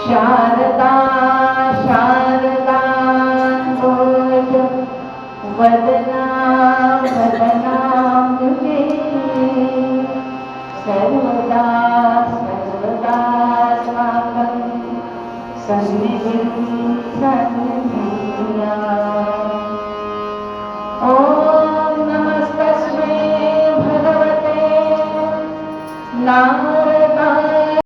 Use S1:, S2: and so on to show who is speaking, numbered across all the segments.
S1: शारदा शारदा वदना वदना मुझे सर्वदा सर्वदा स्वागतं सन्निधिं सन्निधिया। ॐ नमस्तस्मै भगवते नारदाय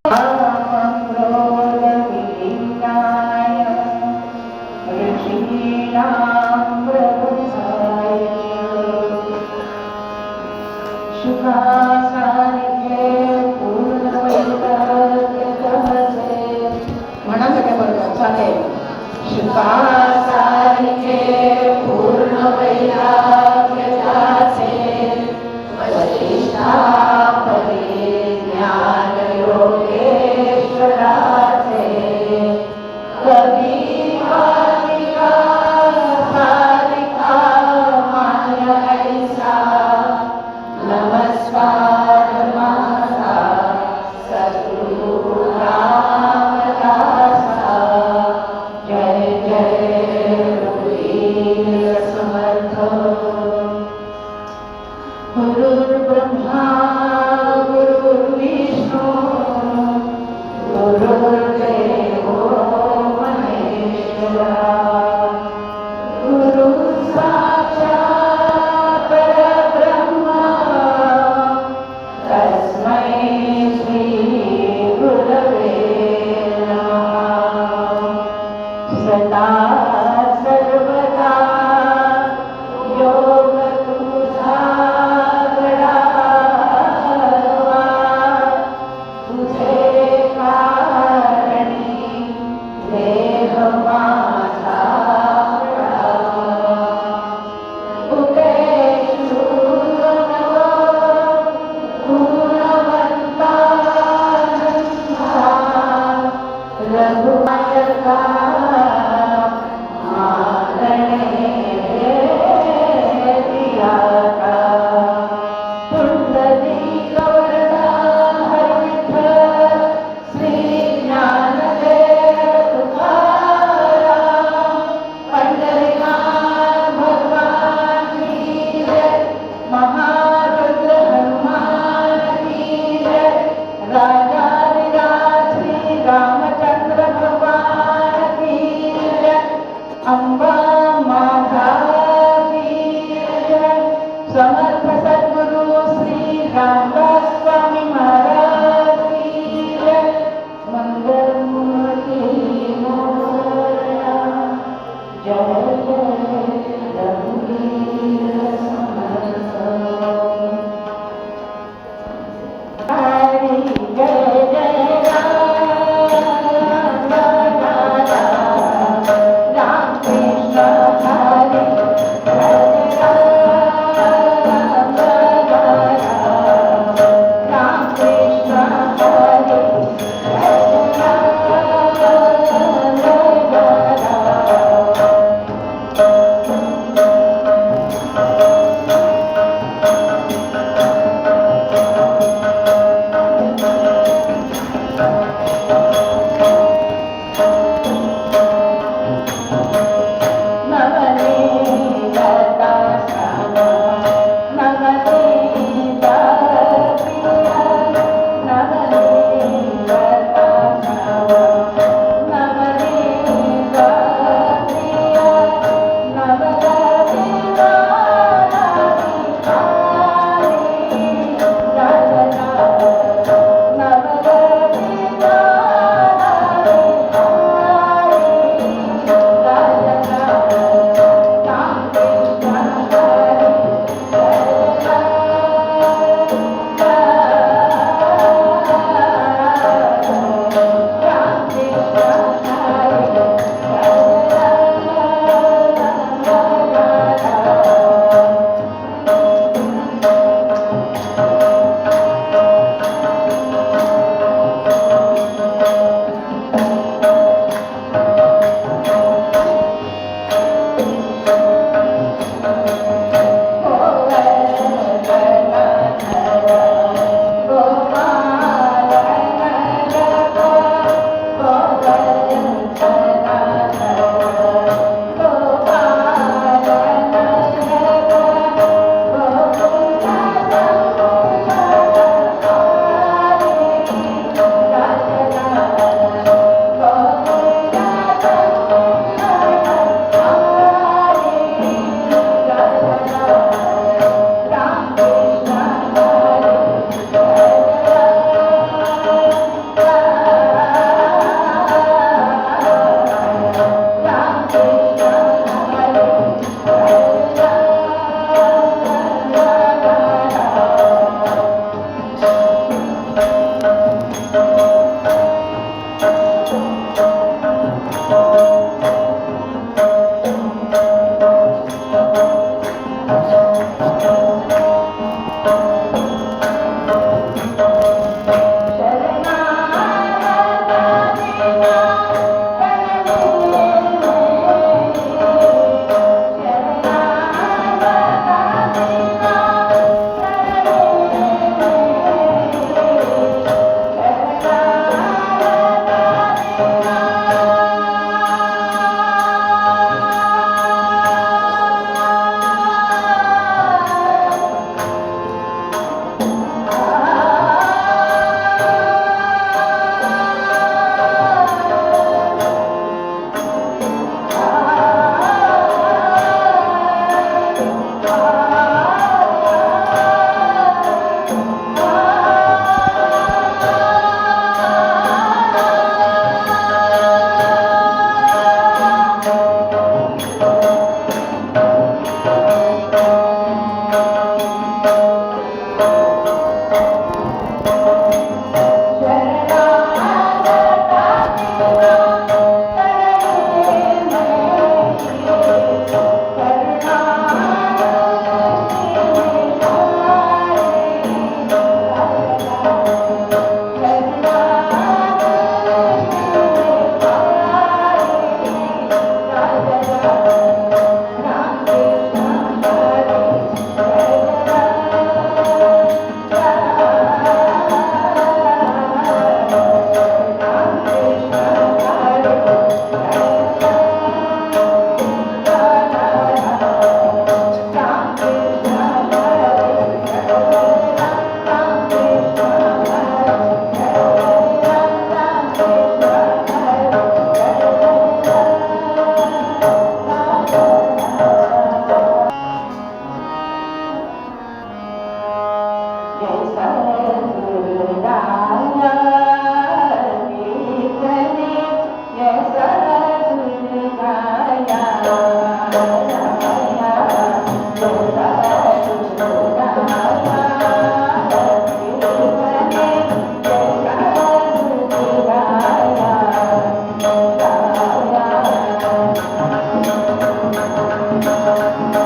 S1: Thank you.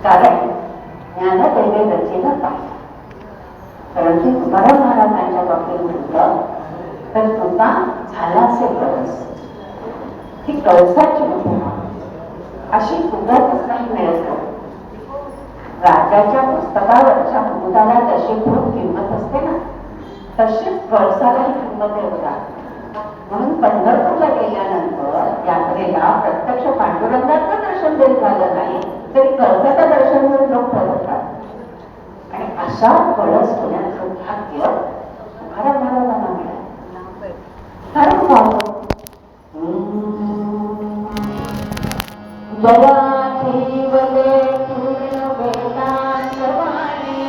S1: कारण ज्ञानदैवे रचेला पाहिजे. परंतु तुकाराम महाराजांच्या बाबतीत म्हटलं तर तुका झालासे कळस, ही कळसाची उपमा अशी उगाच नाही मिळत. राजाच्या पुस्तकावरच्या मुकुटाला जशी खूप किंमत असते ना, तशीच कळसालाही किंमत आहे. म्हणून पंढरपूरला गेल्यानंतर यात्रेला प्रत्यक्ष पांडुरंगाचं दर्शन जरी झालं नाही तरी कळसाचं दर्शन म्हणून लोक ठरवतात. आणि अशा कळस होण्याचं भाग्य तुकाराम महाराजांना मिळालं. कारण पाहतो जयाची वले पूर्ण वेदांत वाणी,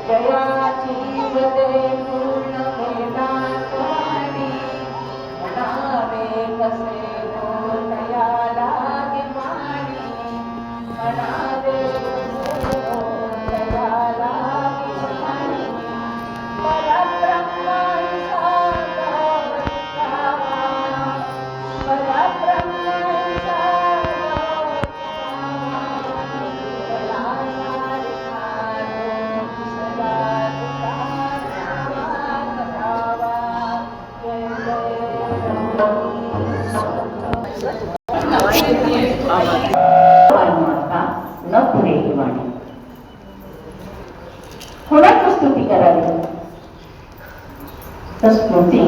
S1: जयाची वले पूर्ण वेदांत वाणी, म्हणावे कसे हो तया लागे पाणी, म्हणावे कसे हो तया लागे पाणी. परब्रह्म सागर गावा, परब्रह्म न पुरेली वाणी. कोणाची स्तुती करावी तर स्तुती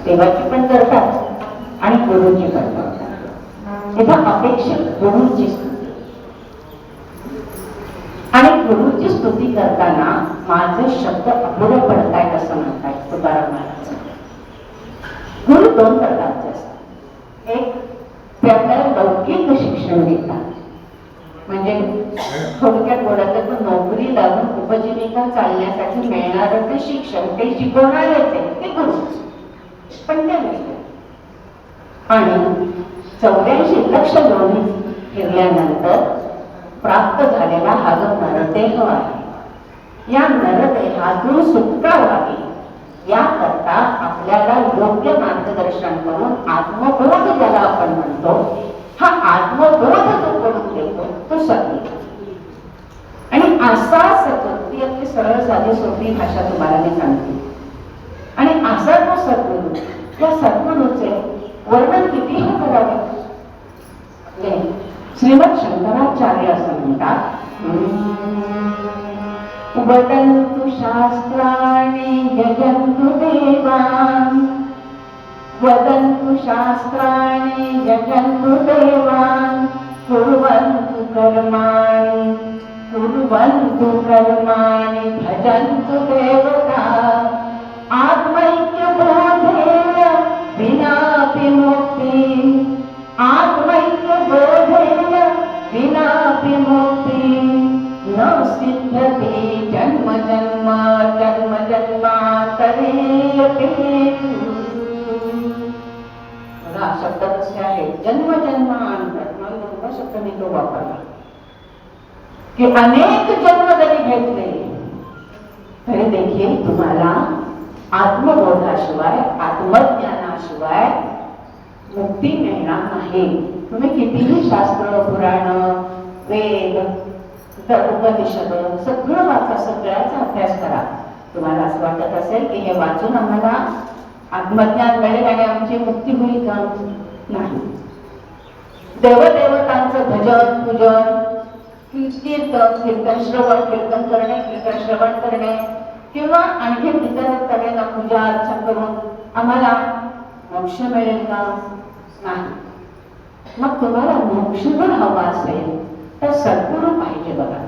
S1: देवाची पण करतात आणि गुरुची पण करतात. तेव्हा अपेक्षित गुरुची स्तुती. आणि गुरुची स्तुती करताना माझे शब्द अपुरे पडतायत असं म्हणतायत तुकाराम महाराज. गुरु दोन प्रकारचे असतात. एक ते आपल्याला लौकिक शिक्षण देतात, म्हणजे थोडक्यात बोलायचं तर नोकरी लागून उपजीविका चालण्यासाठी मिळणारं ते शिक्षण, ते शिकवणारेच आहे ते गुरु, पण ते नसते. आणि 84 लक्ष योनी फिरल्यानंतर प्राप्त झालेला हा जो नरदेह आहे, या नरदेहातून सुटका व्हावी याकरता आपल्याला योग्य मार्गदर्शन करून आत्मबोध ज्याला आपण म्हणतो, हा आत्मबोध जो करून देतो तो सद्गुरू. आणि असा सद्गुरू, अगदी सरळ साधी सोपी भाषा तुम्हाला मी सांगते. आणि असा जो सद्गुरू, त्या सद्गुरूचे श्रीमद शंकराचार्य असं म्हणतात, वदन्तु शास्त्राणि यजन्तु देवान्, वदन्तु शास्त्राणि यजन्तु देवान्, कुर्वन्तु कर्माणि भजन्तु देवता, आत्मैक्यबोधेन विनापि मुक्ति, आत्मैक्यबोधेन विनापि मुक्ति, न सिद्ध्यति जन्म जन्मान्तरेऽपि। बघा, शब्द कसे आहेत, जन्म जन्मांतर, म्हणून शब्द मी तो वापरला की अनेक जन्म जरी घेतले तरी देखील तुम्हाला आत्मबोधाशिवाय, आत्मज्ञानाशिवाय मुक्ती मिळणार नाही. तुम्ही कितीही शास्त्र, पुराण, वेद, उपनिषद सगळं वाचा, सगळ्याचा अभ्यास करा. तुम्हाला असं वाटत असेल की हे वाचून आम्हाला आत्मज्ञान मिळेल आणि आमची मुक्ती होईल का? नाही. देवदेवतांचं भजन, पूजन, कीर्तन श्रवण करणे किंवा आणखी इतर तऱ्हेनं पूजा अर्चा करून आम्हाला मोक्ष मिळेल का? नाही. मग तुम्हाला मोक्ष जर हवा असेल तर सद्गुरू पाहिजे. बघा,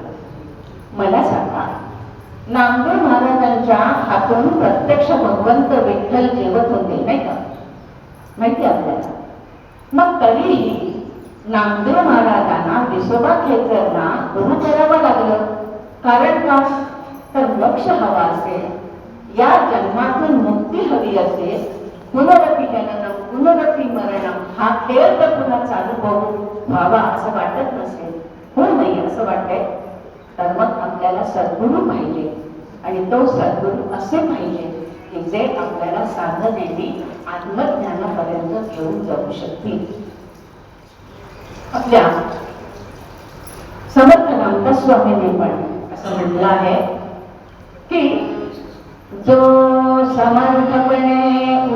S1: मला सांगा, नामदेव महाराजांच्या हातून प्रत्यक्ष भगवंत विठ्ठल जेवत होते, नाही का? माहिती आपल्याला. मग तरीही नामदेव महाराजांना विसोबा खेचरला गुरु करावं लागलं. कारण का? तर मोक्ष हवा असेल, या जन्मातून मुक्ती हवी असेल, पुनरपि जननम पुनरपि मरणम हा खेळ तर पुन्हा चालू व्हावा असं वाटत नसेल, हो नाही असं वाटतंय, तर मग आपल्याला सद्गुरू पाहिजे. आणि तो सद्गुरू असे पाहिजे की जे आपल्याला साधनेने आत्मज्ञानापर्यंत घेऊन जाऊ शकतील. आपल्या समर्थ रामदास स्वामींनी पण असं म्हटलं आहे की जो समर्थपणे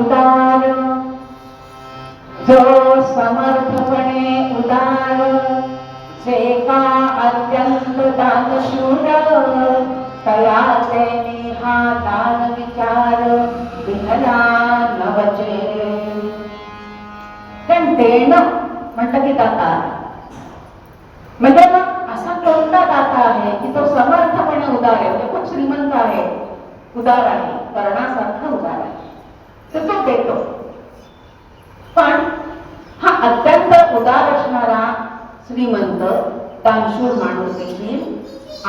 S1: उदार, जे का अत्यंत दानशूर, तया तेनी हा दान विचार विहरा नवचे. कारण देणं म्हटलं की दाता, म्हणजे मग असा कोणता दाता आहे की तो समर्थपणे उदार आहे, म्हणजे खूप श्रीमंत आहे, उदार आहे, कर्णासारखा उदार आहे, तर तो देतो. पण हा अत्यंत उदार असणारा श्रीमंत दानशूर माणूस देखील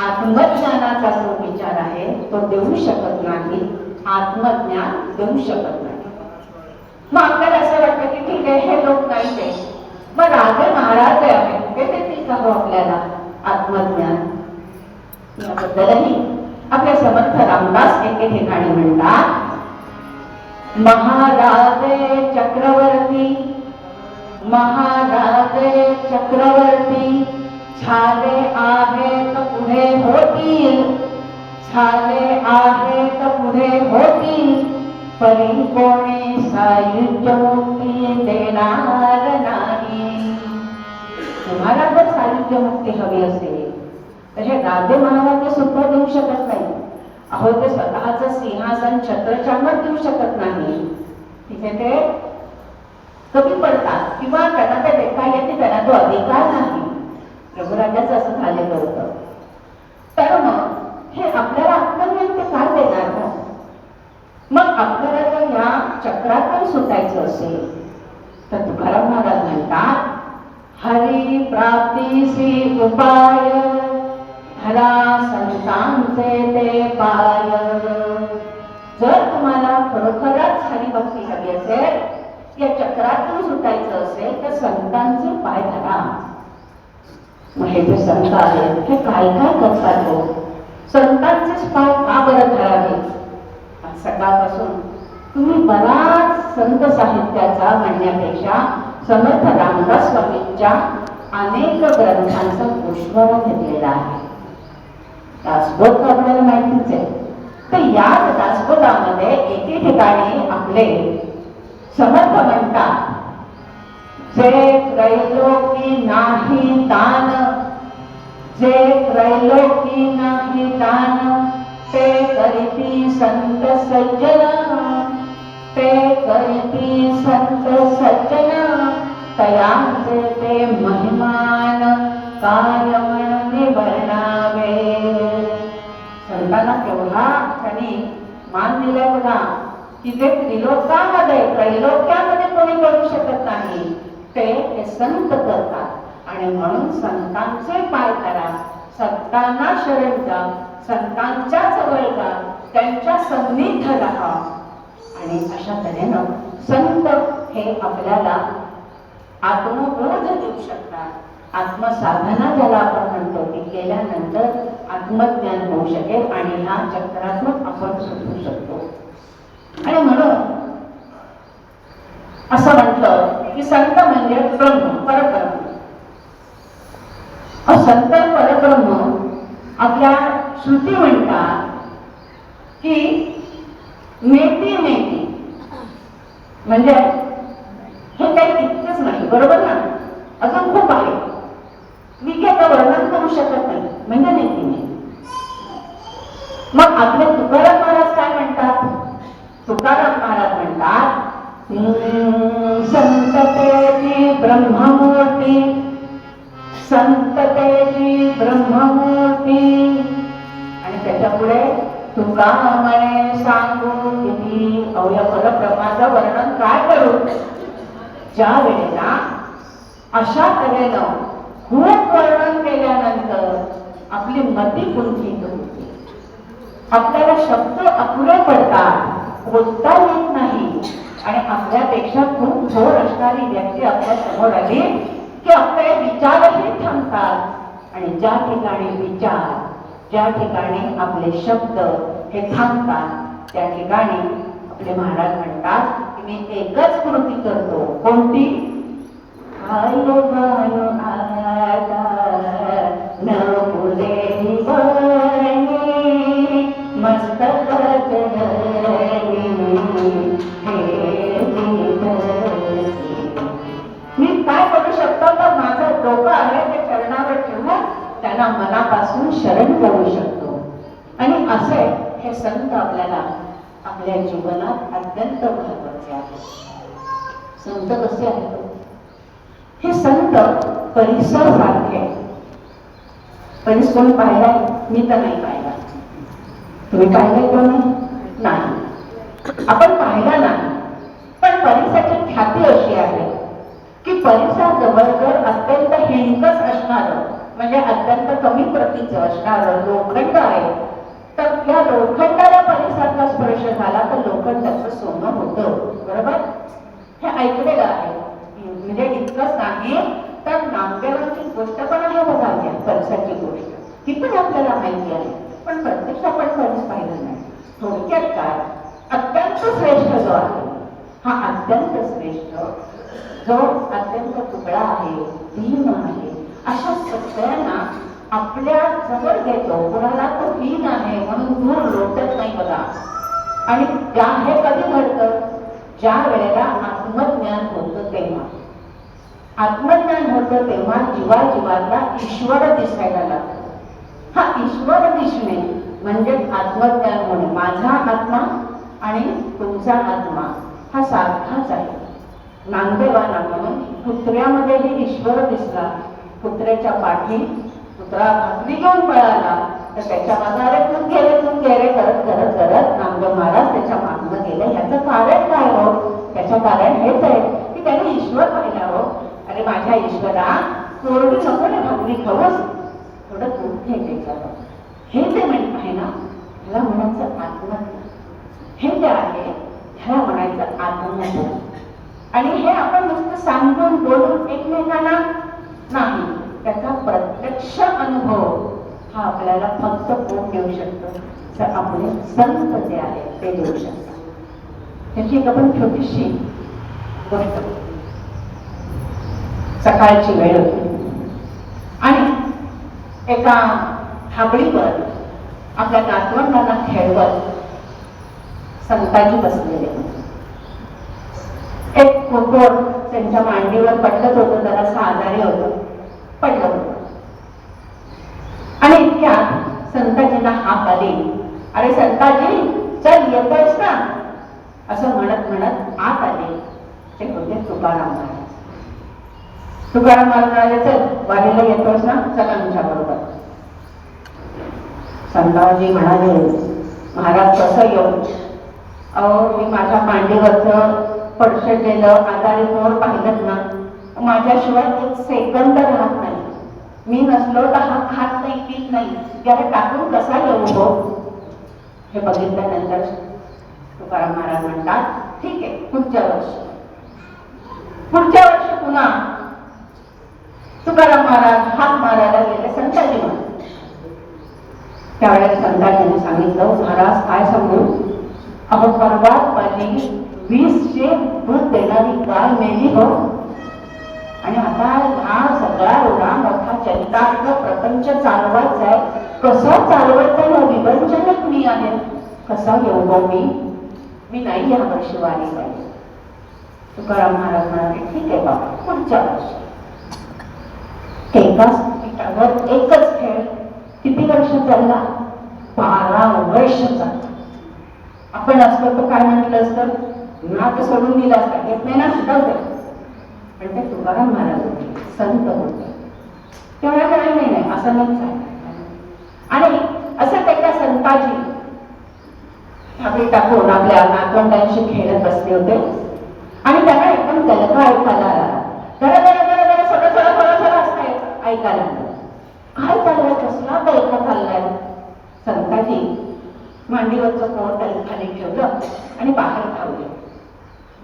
S1: आत्मज्ञानाचा जो विचार आहे तो देऊ शकत नाही, आत्मज्ञान देऊ शकत नाही. मग आपल्याला असं वाटतं की ठीक आहे, हे लोक नाही ते, मग राजे महाराज आहेत ते देतील का हो आपल्याला आत्मज्ञान? याबद्दलही आपल्या समर्थ रामदास एके ठिकाणी म्हणतात, महाराजे चक्रवर्ती झाले आहेत पुढे होतील, परी कोणी सायुज्य मुक्ती देणार नाही. तुम्हाला जर सायुज्य मुक्ती हवी असेल तर हे राजे महाराज सुद्धा देऊ शकत नाही. अहो, ते स्वतःचं सिंहासन छत्रछायावर देऊ शकत नाही. तिथे ते कमी पडतात किंवा त्यांना ते देता येते, त्यांना तो अधिकार नाही. रघुराजाचं असं झालेलं होतं. तर मग हे आपल्याला आत्मज्ञान ते काय देणार ना? मग आपल्याला जर या चक्रातून सुटायचं असेल तर तुकाराम महाराज म्हणतात, हरी प्राप्तीसी उपाय, धरा संतांचे ते पाय. जर तुम्हाला खरोखरच हरिभक्ती हवी असेल, या चक्रातून सुटायचं असेल तर संतांचे पाय धरा. मग हे जे संत आहेत हे काय काय करतात हो? संतांचेच पाय का बरं धरावे? सकाळपासून तुम्ही बराच संत साहित्याचा म्हणण्यापेक्षा समर्थ रामदास स्वामींच्या अनेक ग्रंथांचा गोषवारा घेतलेला आहे. दासबोध आपल्याला माहितीच आहे. तर याच दासबोधामध्ये एके ठिकाणी आपले समर्थ म्हणतात, जे त्रैलोकी नाही दान, जे त्रैलोकी नाही दान, ते करीती संत सज्जन, ते करीती संत सज्जन, तयांचे ते महिमान काय म्हणून वर्णावे. संतांना केवढा त्यांनी मान दिलाय बघा, की ते त्रिलोकामध्ये त्रैलोक्यामध्ये कोणी करू शकत नाही, ते संत करतात. आणि म्हणून संतांचे पाय धरा, संतांना शरण जा, संतांच्या जवळ जा, त्यांच्या सन्निध राहा. आणि अशा तऱ्हेनं संत हे आपल्याला आत्मबोध देऊ शकतात. आत्मसाधना ज्याला आपण म्हणतो ती केल्यानंतर आत्मज्ञान होऊ शकेल आणि ह्या चक्रातून आपण सुटू शकतो. आणि म्हणून असं म्हटलं की संत म्हणजे ब्रह्म, परब्रह्म. संत परब्रह्म आपल्या श्रुती म्हणतात की नेती नेती, म्हणजे हे काही इतकंच नाही, बरोबर ना, अजून खूप आहे. मी त्याचं वर्णन करू शकत नाही, म्हणजे नेती नेती. मग आपले तुकाराम महाराज काय म्हणतात? तुकाराम महाराज म्हणतात संततेची ब्रह्ममूर्ती, संततेची ब्रह्ममूर्ती. आणि त्याच्यापुढे तुका म्हणे सांगू किती. अवया परब्रह्माचं वर्णन काय करू? ज्या वेळेला अशा तऱ्हेनं खूप वर्णन केल्यानंतर आपली मती कुंठित होते, आपल्याला शब्द अपुरे पडतात, बोलता येत नाही. आणि आपल्यापेक्षा खूप थोर असणारी व्यक्ती आपल्या समोर आली की आपले विचारही थांबतात. आणि ज्या ठिकाणी विचार, ज्या ठिकाणी आपले शब्द हे थांबतात, त्या ठिकाणी आपले महाराज म्हणतात की मी एकच कृती करतो. कोणती? आलो बालो आता न फुले बळणी, मस्तक चढणी मी काय करू शकतो? तर माझं डोकं आहे ते चरणावर ठेवून त्यांना मनापासून शरण करू शकतो. आणि असे हे संत आपल्याला आपल्या जीवनात अत्यंत महत्वाचे आहेत. संत कसे आहेत? हे संत परिसर सारखे. परिसर कोणी पाहिला? मी तर नाही पाहिला. तुम्ही पाहिलंय कोणी? नाही, आपण पाहिला नाही. पण परिसराची ख्याती अशी आहे की परिसराजवळ जर अत्यंत हिणकस असणारं, म्हणजे अत्यंत कमी प्रतीचं असणारं लोखंड आहे, तर त्या लोखंडाला परिसराचा स्पर्श झाला तर लोखंडाचं सोनं होतं. बरोबर? हे ऐकलेलं आहे. म्हणजे इतकंच नाही तर नामदेवांची गोष्ट पण आहे बघा, परिसराची गोष्ट ती पण आपल्याला माहिती आहे, पण प्रत्यक्ष आपण कधीच पाहिलं नाही. थोडक्यात काय, अत्यंत श्रेष्ठ जो आहे, हा अत्यंत श्रेष्ठ जो अत्यंत तुकडा आहे, दीन आहे, अशा सगळ्यांना आपल्या जवळ घेतो. कुणाला तो दीन आहे म्हणून दूर लोटत नाही बघा. आणि हे कधी घडतं? ज्या वेळेला आत्मज्ञान होतं तेव्हा. आत्मज्ञान होतं तेव्हा जीवाजीवाला ईश्वर दिसायला लागतो. हा ईश्वर दिसणे म्हणजे आत्मज्ञान होणे. माझा आत्मा आणि तुमचा आत्मा हा सारखाच आहे. नामदेवांना म्हणून कुत्र्यामध्येही ईश्वर दिसला. कुत्र्याच्या पाठी कुत्रा भाकरी घेऊन पळाला तर त्याच्या मागे तू गेले करत करत करत नामदेव महाराज त्याच्या मागनं गेले. ह्याचं कारण काय हो? त्याचं कारण हेच आहे की त्याने ईश्वर पाहिला हो. अरे माझ्या ईश्वरा, कोरडी नको ना भाकरी खाऊस, थोडं दूध घे त्याच्यावर. हे जे म्हणत आहे ना, ह्याला म्हणायचं आत्मज्ञान. हे जे आहे ह्याला म्हणायचं आत्मज्ञान. आणि हे आपण नुसतं सांगून बोलून एकमेकांना नाही, त्याचा प्रत्यक्ष अनुभव हा आपल्याला फक्त कोण देऊ शकतो? तर आपले संत जे आहेत ते देऊ शकतात. त्याची एक आपण छोटीशी गोष्ट. सकाळची वेळ होती आणि एका हाबळीवर आपल्या नातवंडांना खेळवत संताजी बसलेले. एक कोकोर त्यांच्या मांडीवर पडलंच होतं, जरासं आजारी होतं, पडलं होतं. आणि इतक्यात संताजींना हाक आली, अरे संताजी चल येतोयस ना, असं म्हणत म्हणत आत आले. ते होते तुकाराम महाराज. तुकाराम महाराज म्हणाले, चल वारीला येतोयस ना, चल आमच्या बरोबर. संताजी म्हणाले, महाराज कसं येऊ? अहो मी माझ्या मांडीवरचं पडसडलेलं आजारी मोर पाहिलं ना, माझ्याशिवाय एक सेकंद राहत नाही. मी नसलो तर हा खात नाही, पीत नाही, याला टाकून कसा येऊ हो? हे बघितल्यानंतर तुकाराम महाराज म्हणतात, ठीक आहे, पुढच्या वर्षी पुन्हा तुकाराम महाराज हात मारायला गेले संताजी म्हणून. त्यावेळेस संताजीने सांगितलं, महाराज काय सांगू, अहो परवाच माझी 20 दूध देणारी गाय मेली हो, आणि आता हा सगळा एवढा मोठा चरितार्थ प्रपंच चालवायचा आहे, कसा चालवायचा या विवंचनच मी आहे, कसा येऊ गो मी नाही या वर्षी वारी पाहिजे. तुकाराम महाराज म्हणाले, ठीक आहे बाबा, पुढच्या वर्षी. एकाच पीठावर एकच खेळ किती वर्ष चालला? 12 वर्ष चालला. आपण असतो तर काय म्हटलं असतं, नाक सोडून दिला असता, येत नाही ना, सुटवते. पण ते तुकाराम महाराज होते, संत होते, तेवढ्या काही नाही, असं नाही झालं. आणि असं एका संताजी थापी टाकून आपल्या नातवंडांशी खेळत बसले होते, आणि त्यांना एकदम गलका ऐकायला आला. जरा जरा जरा जरा सोडा सोडा सोडा सोडा असं ऐकायला. काय चाललंय, कसला गलका चाललाय? संताजी मांडीवरचं पोट खाली ठेवलं आणि बाहेर धावले.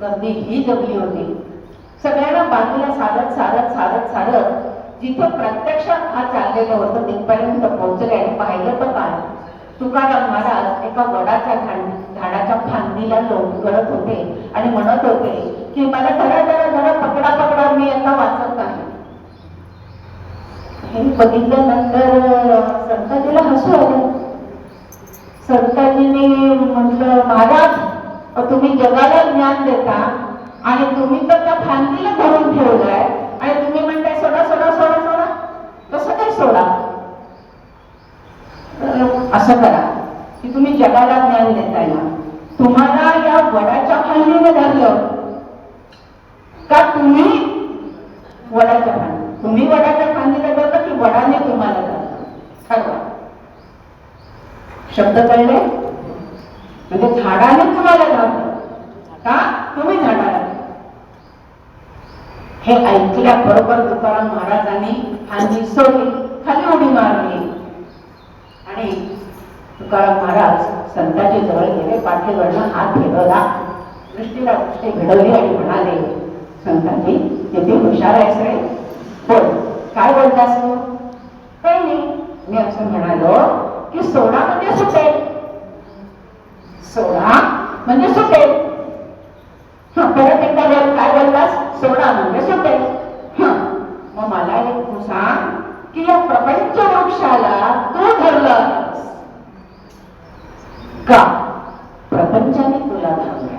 S1: गर्दी ही जमली होती. सगळ्यांना बाजूला सारत सारत सारत सारत जिथे प्रत्यक्षात हा चाललेलं होतं तिथपर्यंत पोहोचले. आणि पाहिलं तर काय, तुकाराम महाराज एका वडाच्या झाडाच्या फांदीला लोटत होते आणि म्हणत होते की मला धरा धरा धरा, पकडा पकडा, मी आता वाचत नाही. हे बघितल्यानंतर संताजीला हसू आलं. संताजीने म्हटलं, महाराज तुम्ही जगाला ज्ञान देता आणि तुम्ही तर त्या फांदीला धरून ठेवलाय आणि तुम्ही म्हणताय सोडा सोडा सोडा सोडा, कसं काय सोडा? असं करा की तुम्ही जगाला ज्ञान देताय ना, तुम्हाला या वडाच्या फांदीने धरलं का तुम्ही वडाच्या फांदी, तुम्ही वडाच्या फांदीला धरलं की वडाने तुम्हाला धरलं? ठरवा. शब्द कळले? म्हणजे झाडाने तुम्हाला धरलं का तुम्ही झाडाला? हे ऐकल्याबरोबर तुकाराम महाराजांनी फांदी सोडली, खाली उडी मारली आणि तुकाराम महाराज संताजी जवळ गेले, पाठीवरनं हात फिरवला, दृष्टीला दृष्टी घडवली आणि म्हणाले, संताजी किती हुशार आहेस रे, बोल काय बोलतास तू? काही नाही, मी असं म्हणालो की सोडा म्हणजे सुटेल, सोडा म्हणजे सुटेल. परत एकदा काय बोलतास? सोडा म्हणजे सुटेल. मग मला एक तू सांग की या प्रपंच वृक्षाला तू धरलास का प्रपंचाने तुला धरलाय?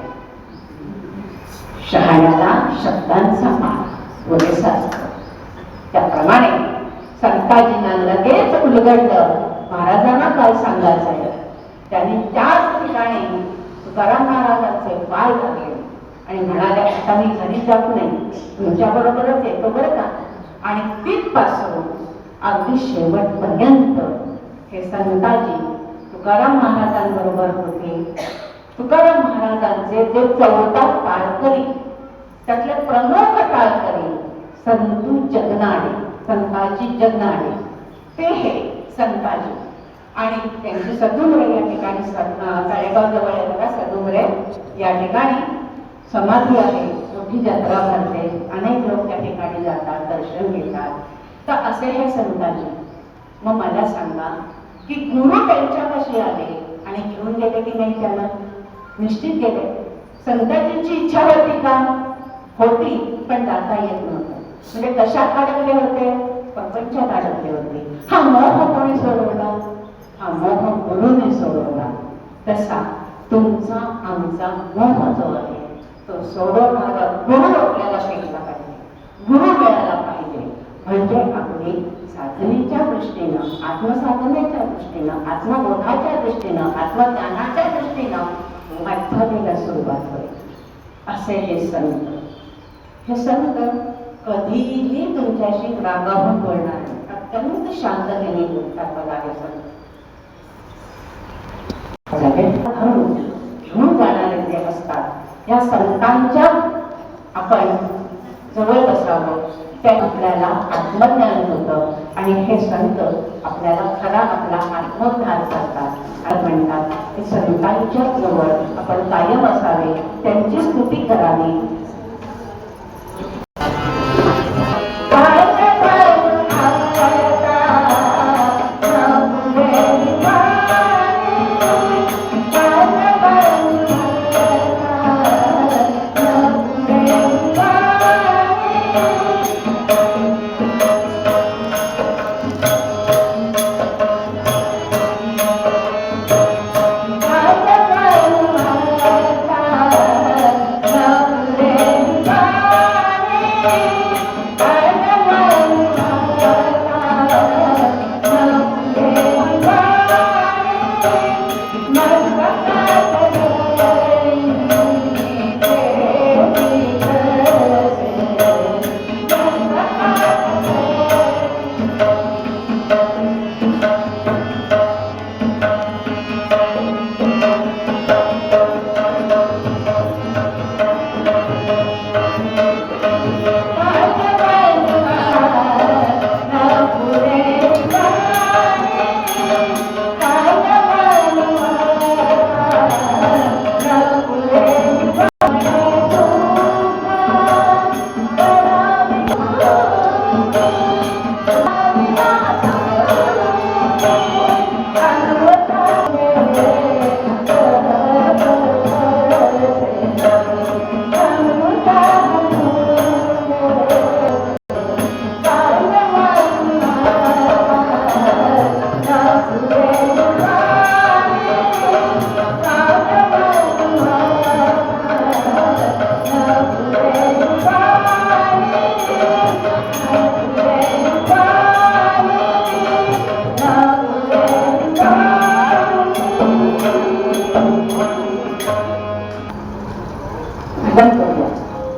S1: शहाण्याला शब्दांचा मार पुरेसा असतो. त्याप्रमाणे संताजींना लगेच उलगडलं, महाराजांना काय सांगायचं आहे. त्यांनी त्याच ठिकाणी तुकाराम महाराजांचे पाय धरले आणि म्हणाले, आता मी घरी जात नाही, तुमच्या बरोबरच येतो बरं का. आणि तिथपासून अगदी शेवटपर्यंत हे संताजी तुकाराम महाराजांबरोबर होते. तुकाराम महाराजांचे जे 14 टाळकरी, त्यातले प्रमुख टाळकरी संतू जगनाडे, संताजी जगनाडे, ते हे संताजी. आणि त्यांची सदुमरे या ठिकाणी, तळेगाव जवळ आहे बघा सदुमरे, या ठिकाणी समाधी आहे. मोठी जत्रा भरते, अनेक लोक त्या ठिकाणी जातात, दर्शन घेतात. तर असे हे संताजी. मग मला सांगा की गुरु त्यांच्यापाशी आले आणि घेऊन गेले की नाही? त्यांना निश्चित गेले. संताजींची इच्छा होती का? होती, पण जाता येत नव्हतं. म्हणजे कशात अडकले होते? प्रपंचात अडकले होते. हा मोह कोणी सोडवला? हा मोह गुरुने सोडवला. तसा तुमचा आमचा मोह जो आहे तो सोडवणारा गुरु आपल्याला शिकला तुम्ही साधनेच्या दृष्टीनं, आत्मसाधनेच्या दृष्टीनं, आत्मबोधाच्या दृष्टीनं, आत्मज्ञानाच्या दृष्टीनं वाटचालीला सुरुवात होईल. असे हे संत. हे संत कधीही तुमच्याशी रागावून बोलणार नाही, अत्यंत शांततेने बोलतात. बघा हे संत घेऊन जाणारे जे असतात या संतांच्या आपण जवळ बसावं. त्या आपल्याला आत्मज्ञान होतं आणि हे संत आपल्याला खरा आपला आत्मोद्धार करतात आणि म्हणतात की संतांच्या जवळ आपण कायम असावे, त्यांची स्तुती करावी.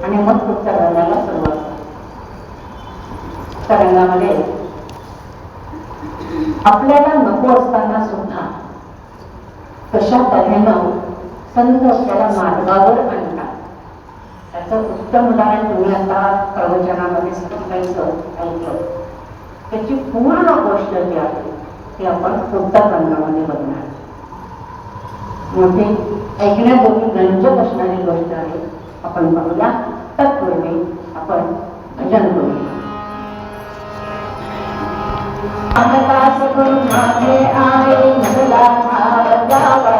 S1: आणि मग पुढच्या रंगाला सुरुवात. त्या रंगामध्ये आपल्याला नको असताना सुद्धा कशा तऱ्हेनं संत आपल्याला मार्गावर आणतात त्याचं उत्तम उदाहरण तुम्ही आता प्रवचनामध्ये सगळ्यांचं ऐकलं. त्याची पूर्ण गोष्ट जी आहे ती आपण पुढच्या रंगामध्ये बघणार. मोठी ऐकण्याजोगी रंजक असणारी गोष्ट आहे. आपण बघूया. तत्पूर्वी आपण भजन करूया. रामदास गुरु माझे आहे मला भाव जावा,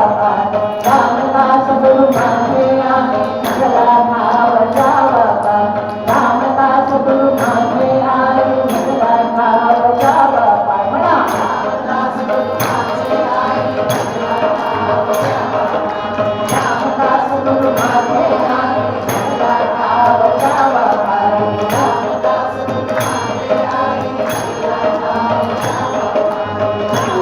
S1: रामदास गुरु माझे आहे मला भाव जावा, रामदास गुरु माझे आहे मला भाव जावा. म्हणा रामदास गुरु माझे आहे मला भाव जावा, रामदास गुरु माझे आहे मला भाव जावा, रामदास गुरु माझे आहे मला भाव जावा.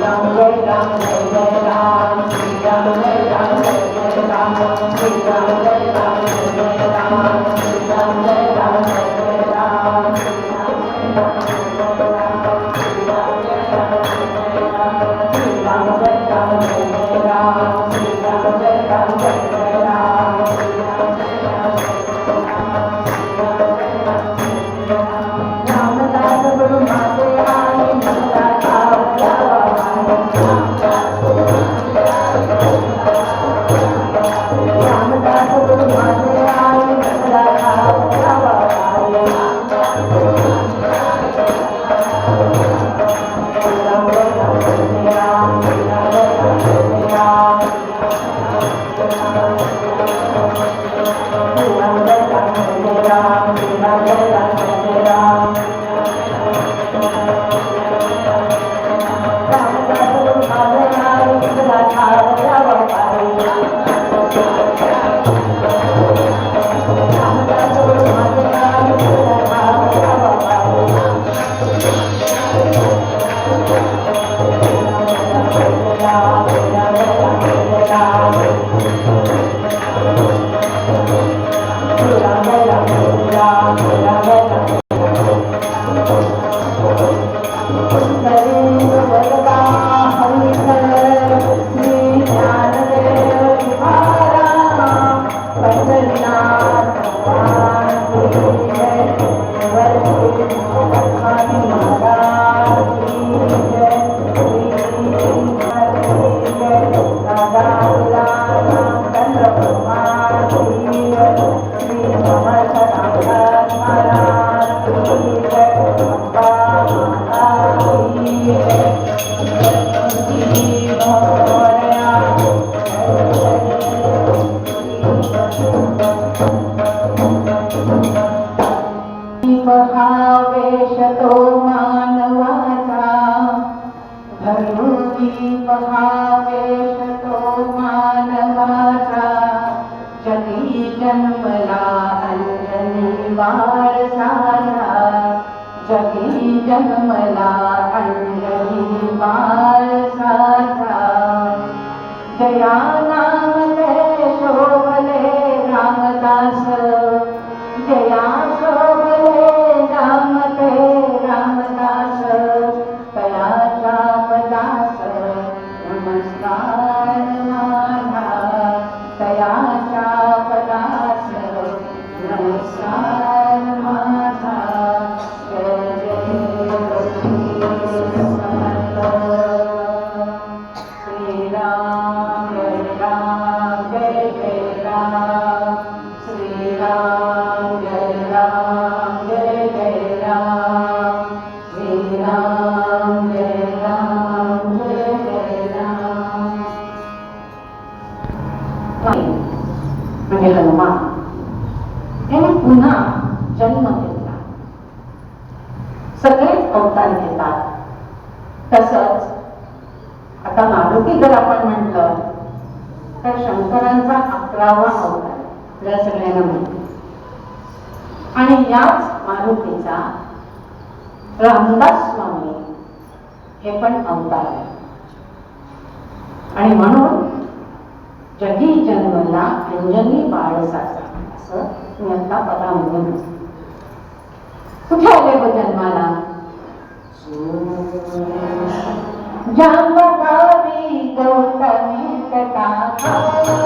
S1: राम जय राम जय जय राम, श्री राम जय राम जय जय राम, श्री राम जय राम जय जय राम, श्री राम जय राम जय जय राम, श्री राम जय राम जय जय राम, श्री राम जय राम जय जय राम, श्री राम जय राम जय जय राम, श्री राम जय राम जय जय राम, श्री राम जय राम जय जय राम, श्री राम जय राम जय जय राम. रामदास गुरु माझे आहे मला भाव जावा, रामदास गुरु माझे आहे मला भाव जावा, रामदास गुरु माझे आहे मला भाव जावा, रामदास गुरु माझे आहे मला भाव जावा. श्री राम जय राम जय जय राम, श्री राम जय राम जय जय राम, श्री राम जय राम जय जय राम, श्री राम जय राम जय जय राम. रामदास गुरु माझे आहे मला भाव जावा, रामदास गुरु माझे आहे मला भाव जावा. जन्मला अंजनी माळसाचा जया नाम ते शोभले रामदास जया शोभले राम ते रामदास तया रामदास नमस्कार माझा तया रामदास नमस्कार माझा म्हणजे हनुमान याने पुन्हा जन्म घेतला. सगळेच अवतार घेतात. तसंच आता मारुती जर आपण म्हटलं तर शंकरांचा 11वा अवतार आपल्या सगळ्यांना माहिती. आणि याच मारुतीचा रामदास स्वामी हे पण अवतार आहे. आणि म्हणून जगी जन्मला अंजनी बाळसाचा असं मी आता पदामध्ये म्हणते. कुठे आले व जन्माला? जांबवारी गौतमी तटाखाली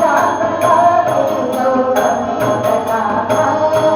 S1: जांबवारी गौतमी तटाखाली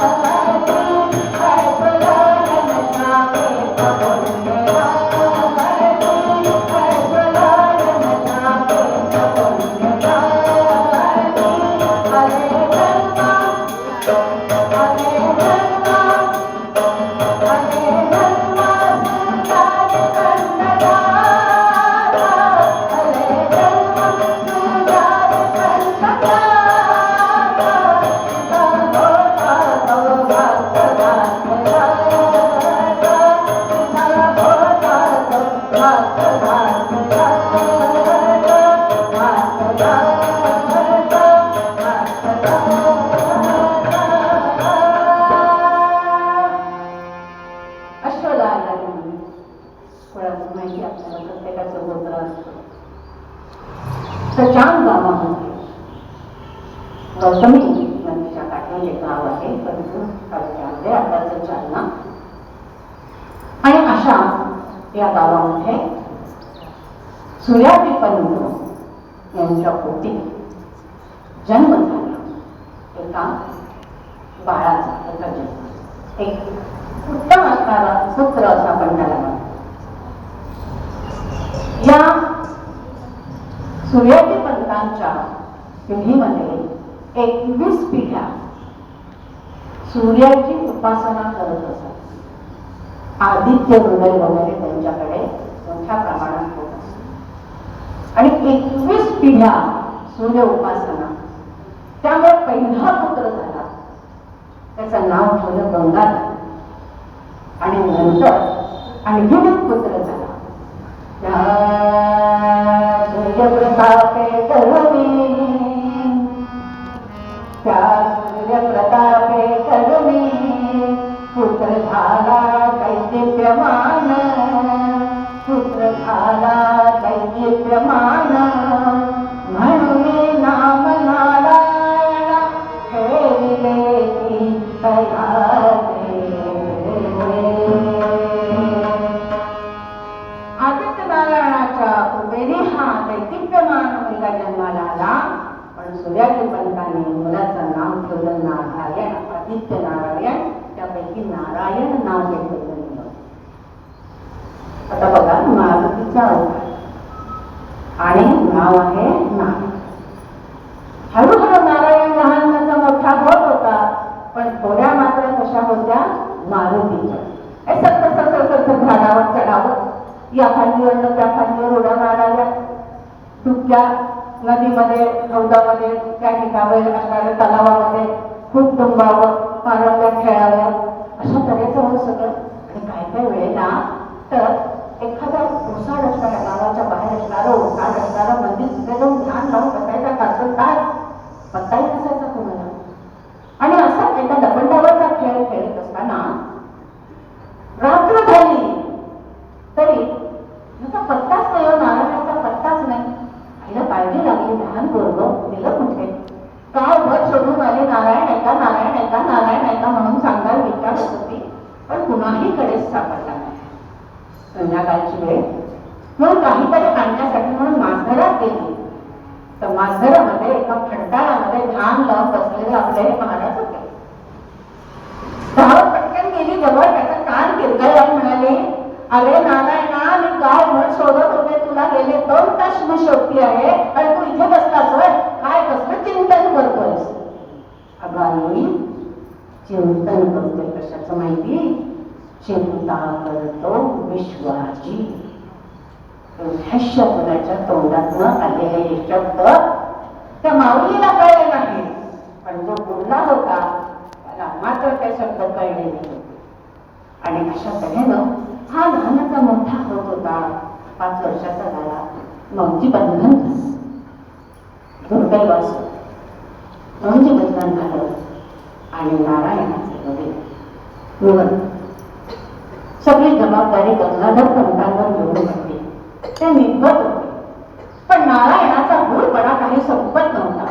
S1: सचान गावामध्ये गौतमी नदीच्या काठी एक गाव आहे परंतु तालुक्यामध्ये आताचं जालना. आणि अशा या गावामध्ये सूर्याजी पंत यांच्या पोटी जन्म झाला. एका बाळाचा एका जन्म एक उत्तम असणारा पुत्र असा आपण त्याला म्हणतो. या सूर्याजी पंतांच्या पिढीमध्ये 21 पिढ्या सूर्याची उपासना करत असत. आदित्य हृदय वगैरे त्यांच्याकडे मोठ्या प्रमाणात होत असत. आणि 21 पिढ्या सूर्य उपासना. त्यामुळे पहिला पुत्र झाला त्याचं नाव ठेवलं गंगाधर. आणि नंतर आणखीन एक पुत्र झाला सूर्यप्रतापे करुणी त्या सूर्यप्रतापे करुणी पुत्र झाला दैदिप्यमान पुत्र झाला दैदिप्यमान म्हणून नाम नारायण ठेविले की तयारे. आदित्य नारायणाच्या कृपेने हा दैदिप्यमान मुलगा जन्माला आला. पण सूर्याजी पंतांनी मुलाचं नाव ठेवलं नारायण, आदित्य नारायण. त्यापैकी पैकी नारायण नाव घेतलं. आता बघा, मारुतीचा अवतार आणि नाव आहे नारायण. हळूहळू नारायण लहानाचा मोठा होत होता, पण थोड्या मात्र कशा होत्या? मारुतीच्या. झाडावर चढावं, या फांदीवरनं त्या फांदीवर उड्या माराव्या, डुबक्या नदीमध्ये, हौदामध्ये, त्या ठिकाणी असणाऱ्या तलावामध्ये खूप तुंबावं, पारंब्या खेळाव्या, अशा तऱ्हेचं होत सगळं. आणि काय काय वेळेला तर एखादा ओसाड असणाऱ्या, गावाच्या बाहेर असणारं ओसाड असणारं मंदिर तिथे जाऊन ध्यान लावून बसायचा तासन तास, पत्ताही नसायचा कोणाला. आणि असा एका लपंडावाचा खेळ खेळत असताना रात्र झाली तरी त्याचा पत्ताच नाही, नारायणाचा पत्ताच नाही. आईला काळजी लागली, लहान पोरगं गेलं कुठे? काय भर शोधून आले, नारायण ऐका, नारायण ऐका, नारायण ऐका म्हणून सांगायला विचारत होती, पण कुणाहीकडेच सापडला नाही. संध्याकाळची वेळ म्हणून काहीतरी आणण्यासाठी म्हणून माझघरात गेली, तर माझघरामध्ये एका फंटाळामध्ये ध्यान लावून बसलेले आपले महाराज होते. धावत पटकन गेली जवळ, त्याचा कान किरगळला, म्हणाले, अरे नारायणा, मी काय भर शोधत होते तुला, गेले 2 तास मी शोधती आहे आणि तू इथे बसलास होय, काय कसलं चिंतन करतोयस? अगं आई, चिंतन करतोय कशाचं माहिती? चिंता करतो विश्वाची. एवढ्या शब्दाच्या तोंडातनं आलेले हे शब्द त्या माऊलीला कळले नाही, पण जो बोलला होता त्याला मात्र ते शब्द कळले नाही. आणि अशा तऱ्हेनं हा लहानाचा मोठा होत होता, 5 वर्षाचा झाला, मौजी बंधन झालं. दुर्दैवास मौजी बंधन झालं आणि नारायणाचे वडील निवडले. सगळी जबाबदारी गंगाधर पंतांवर घेऊन बसली. ते निभत होते, पण नारायणाचा मूळपणा काही संपत नव्हता.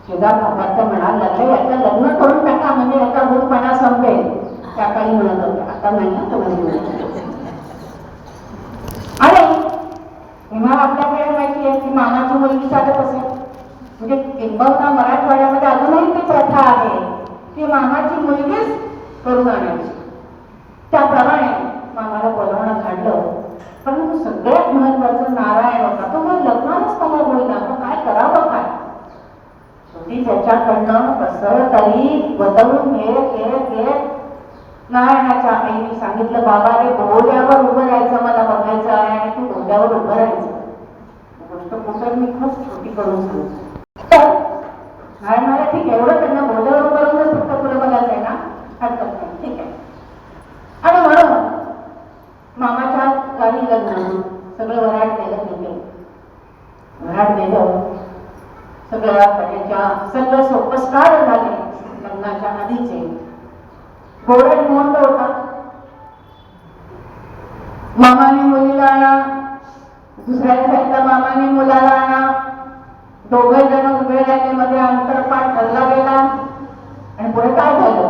S1: शेजार काकाचा म्हणायला लागले, याचं लग्न करून टाका म्हणजे याचा मूळपणा संपेल. त्या काळी म्हणत होते, आता नाही ना तुम्हाला. आणि तुम्हाला आपल्याकडे माहिती आहे की मामाची मुलगी साधत असेल, म्हणजे किंबहुना मराठवाड्यामध्ये अजूनही ती प्रथा आहे की मामाची मुलगीच करून आणायची. त्याप्रमाणे मामाला बोलावणं घडलं, परंतु सगळ्यात महत्वाचं नारायण होता. तो मग लग्नालाच त्याला बोलला, तर काय करावं काय? शेवटी त्याच्याकडनं कसं तरी बदलून घेत नारायणाच्या आईने सांगितलं, बाबा रे, डोळ्यावर उभं राहायचं, मला बघायचं आहे आणि तू डोळ्यावर उभं राहायचं. गोष्ट कुठं मी खूप छोटी करून सांगतो. तर नारायणाला ठीक आहे, एवढं त्यांना डोळ्यावर उभं राहूनच फक्त तुला बघायचं आहे ना, हरकत नाही, ठीक आहे. आणि म्हणून मामाच्या गावी लग्न सगळं वराड केलं तिथे. वराड केलं, सगळं सोपस्कार झाले. लग्नाच्या आधीचे गोरड मुहूर्त होता. मामाने मुलीला आणा, दुसऱ्या साईडला मामाने मुलाला आणा, दोघे जण उभे राहिले, मध्ये अंतरपाठ ठरला गेला. आणि पुढे काय झालं?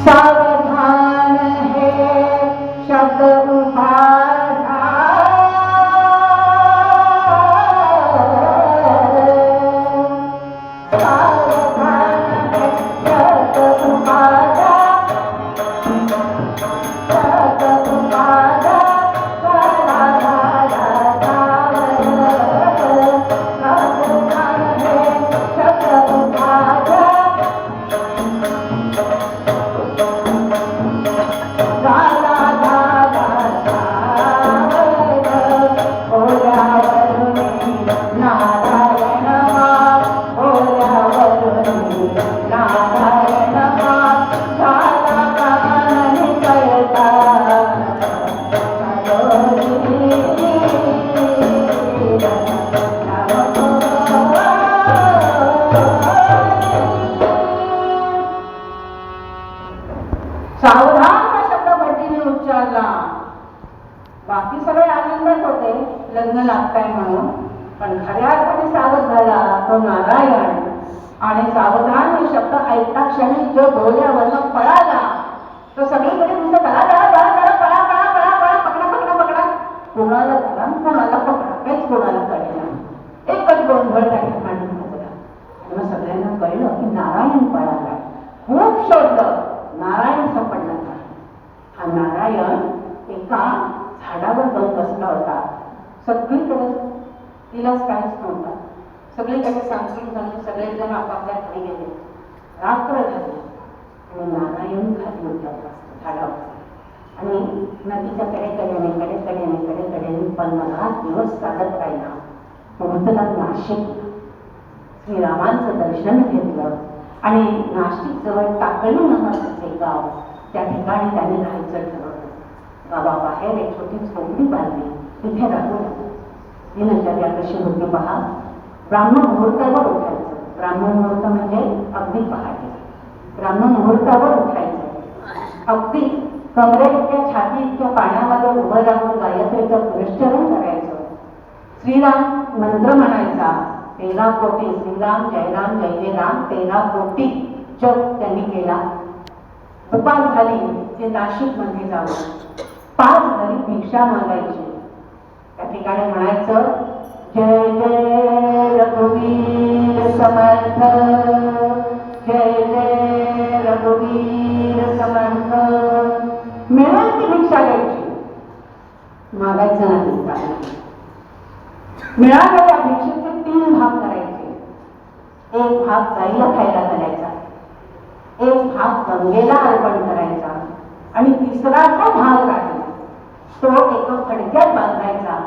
S1: सावधान है शब्द उभारा, सावधान है शब्द उभारा, शब्द उभारा, सावधान है शब्द उभारा, सावधान हा शब्द भट्टीने उच्चारला. बाकी सगळे आनंदात होते लग्न लागताय म्हणून, पण खऱ्या अर्थाने सावध झाला तो नारायण. आणि सावधान हे शब्द ऐकता क्षणी जो डोळ्यावरनं पळाला, तो सगळीकडे नुसतं दळा दळा दळा दळा पळा पळा पळा पळा, पकडा पकडा पकडा, कोणाला दळा कोणाला पकडा, काहीच कोणाला कळेना. एकच गोंधळ त्या ठिकाणी झाला. आणि मग सगळ्यांना कळलं की नारायण पळाला. खूप शोधलं, नारायण सापडला नाही. हा नारायण एका झाडावर जाऊन बसला होता. सगळीकडे तिलाच काहीच नव्हता. सगळीकडे सांगतील झाले, सगळेजण आपापल्या घरी गेले. रात्र झाली आणि नारायण खाली उतरला झाडावर आणि नदीच्या कडेने 15 दिवस चालत राहिला. पोहोचला नाशिक. श्रीरामांचं दर्शन घेतलं आणि नाशिक जवळ टाकळी नावाचं एक गाव, त्या ठिकाणी त्याने राहायचं ठरवलं. गावाबाहेर एक छोटी झोपडी बांधली, तिथे राहू लागला. दिनचर्या कशी होती पहा. ब्राह्मण मुहूर्तावर उठायचं. ब्राह्मण मुहूर्त म्हणजे अगदी पहाटे. ब्राह्मण मुहूर्तावर उठायचं. अगदी कमरे इतक्या छाती इतक्या पाण्यामध्ये उभं राहून गायत्रीचं पुरस्चरण करायचं. श्रीराम मंत्र म्हणायचा 13 कोटी. श्रीराम जय राम जय जय राम 13 कोटी जप त्यांनी केला. दुपार झाली ते नाशिक मध्ये जावं. 5 घरी भिक्षा मागायची. त्या ठिकाणी म्हणायचं जय जय रघुवीर समर्थ, जय जय रघुवीर समर्थ. मिळेल ती भिक्षा द्यायची, मागायचं नाही. मिळालेल्या भिक्षेचे 3 भाग करायचे. एक भाग गाईला खायला घालायचा, एक भाग गंगेला अर्पण करायचा आणि तिसरा जो भाग आहे तो एका फडक्यात बांधायचा,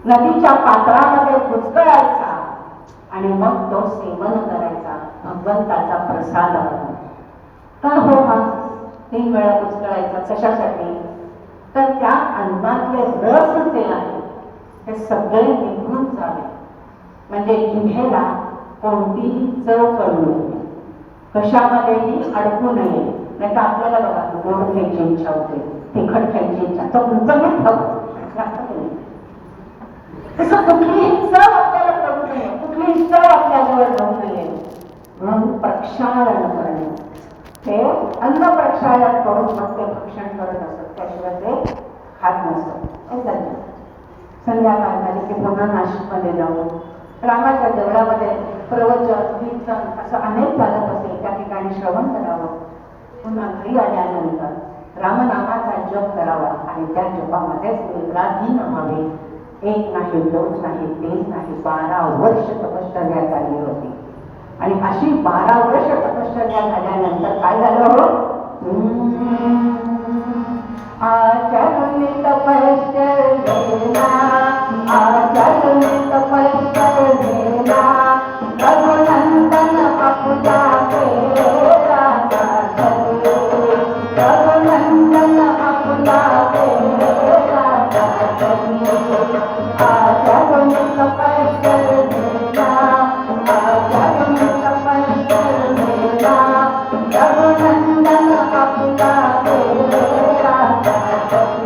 S1: नदीच्या पात्रामध्ये बुचकळायचा आणि मग तो सेवन करायचा. भगवंताचा प्रसाद का हो हा 3 वेळा बुचकळायचा. कशासाठी? तर त्या अन्नातले रस जे आहे ते सगळे निघून जावे, म्हणजे जिभेला कोणतीही चव कळू नये, कशामध्येही अडकू नये. नाही तर आपल्याला बघा गोड खायची इच्छा होते, तिखट खायची इच्छा, चमचमीत हवं. तसं कुठलीही चव आपल्याला कळू नये, कुठलीही चव आपल्याजवळ जाऊ नये म्हणून प्रक्षालन करणे. हे अन्न प्रक्षालन करून मग ते भक्षण करत असत, त्याशिवाय ते खात नसत. संध्याकाळ झाली की पुन्हा नाशिकमध्ये जाऊन रामाच्या देवळामध्ये प्रवचन कीर्तन असं अनेक चालत असेल, त्या ठिकाणी श्रवण करावं. पुन्हा घरी आल्यानंतर रामनामाचा जप करावा आणि त्या जपामध्येच निद्राधीन व्हावे. 1 नाही 2 नाही 3 नाही 12 वर्ष तपश्चर्या चालली होती. आणि अशी 12 वर्ष तपश्चर्या झाल्यानंतर काय झालं हो? आचरणी तपश्चर्येला, आचरणी तपश्चर्येला रघुनंदन अपुला तेरा साधे, रघुनंदन अपुला तेरा साधे. आचरणी तपश्चर्येला, आचरणी तपश्चर्येला रघुनंदन अपुला तेरा साधे.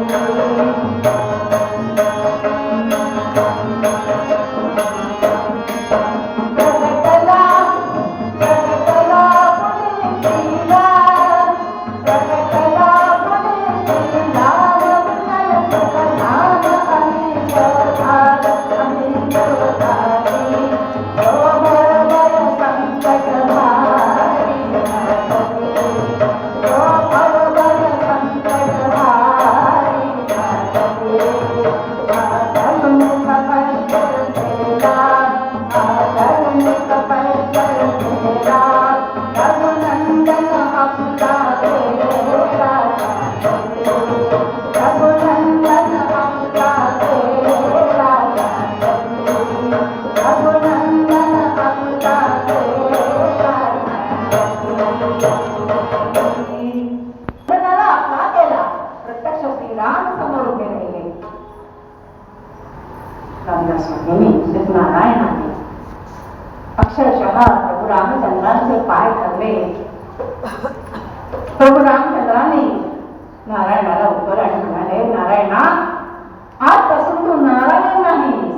S1: अक्षरशः प्रभू रामचंद्रांचे पाय ठरले. प्रभू रामचंद्राने नारायणाला उत्तर आणि म्हणाले, नारायणा आजपासून तू नारायण नाहीस,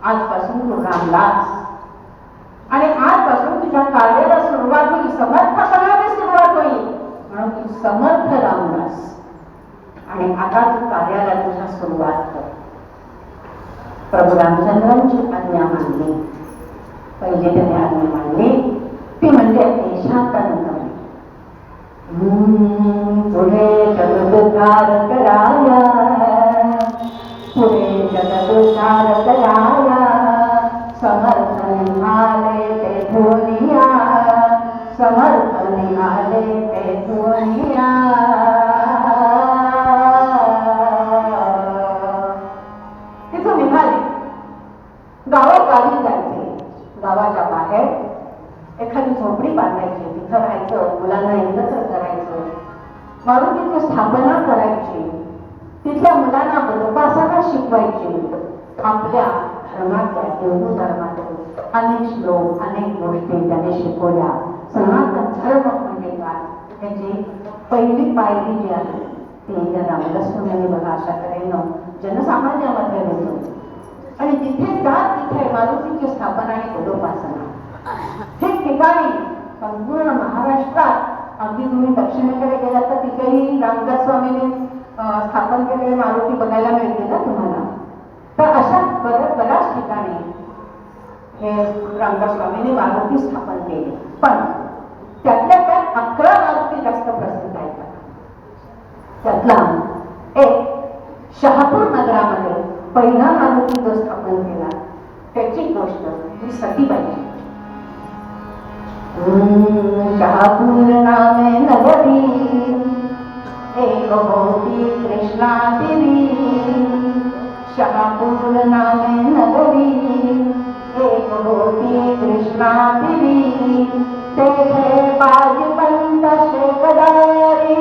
S1: आजपासून तू रामदास. आणि आजपासून तुझ्या कार्याला सुरुवात होईल, समर्थपणाने सुरुवात होईल, म्हणून तू समर्थ रामदास. आणि आता तू कार्याला तुझ्या सुरुवात कर. प्रभू रामचंद्रांची आज्ञा मानली. पहिले त्याने आज्ञा मानली ती म्हणजे देशाटन करणे. निघाले पेटवूनिया. तिथून निघाले गावात गावी जायचे. गावाच्या बाहेर एखादी झोपडी बांधायची, तिथं राहायचं, मुलांना एकत्र करायचं, मारुतीची स्थापना करायची, तिथल्या मुलांना बरोपासना शिकवायची. आपल्या धर्मातल्या हिंदू धर्मातून अनेक श्लोक अनेक गोष्टी त्याने शिकवल्या. सनातन धर्म म्हणजे काय त्याची पहिली पायरी जी आहे ती या रामदास स्वामींनी बघा अशा तऱ्हेनं जनसामान्यामध्ये होतो. आणि जिथे जात तिथे मारुतीची स्थापना आणि बरोपासना. ठिकठिकाणी संपूर्ण महाराष्ट्रात अगदी तुम्ही दक्षिणेकडे गेलात तर तिथेही रामदास स्वामींनी स्थापन केलेले मारुती बघायला मिळते ना तुम्हाला. तर अशा बऱ्याच ठिकाणी हे रामदास स्वामींनी मारुती स्थापन केली. पण त्यातल्या त्यात 11 मारुती जास्त प्रसिद्ध आहेत. त्यातला एक शहापूर नगरामध्ये पहिला मारुती जो स्थापन केला त्याची गोष्ट ही सतीबाई. शहापूर नामे नगरी एक होती कृष्णा देवी. शहापूर नामे नगरी एक होती कृष्णा देवी. तेथे बाजीपंत शेकदारी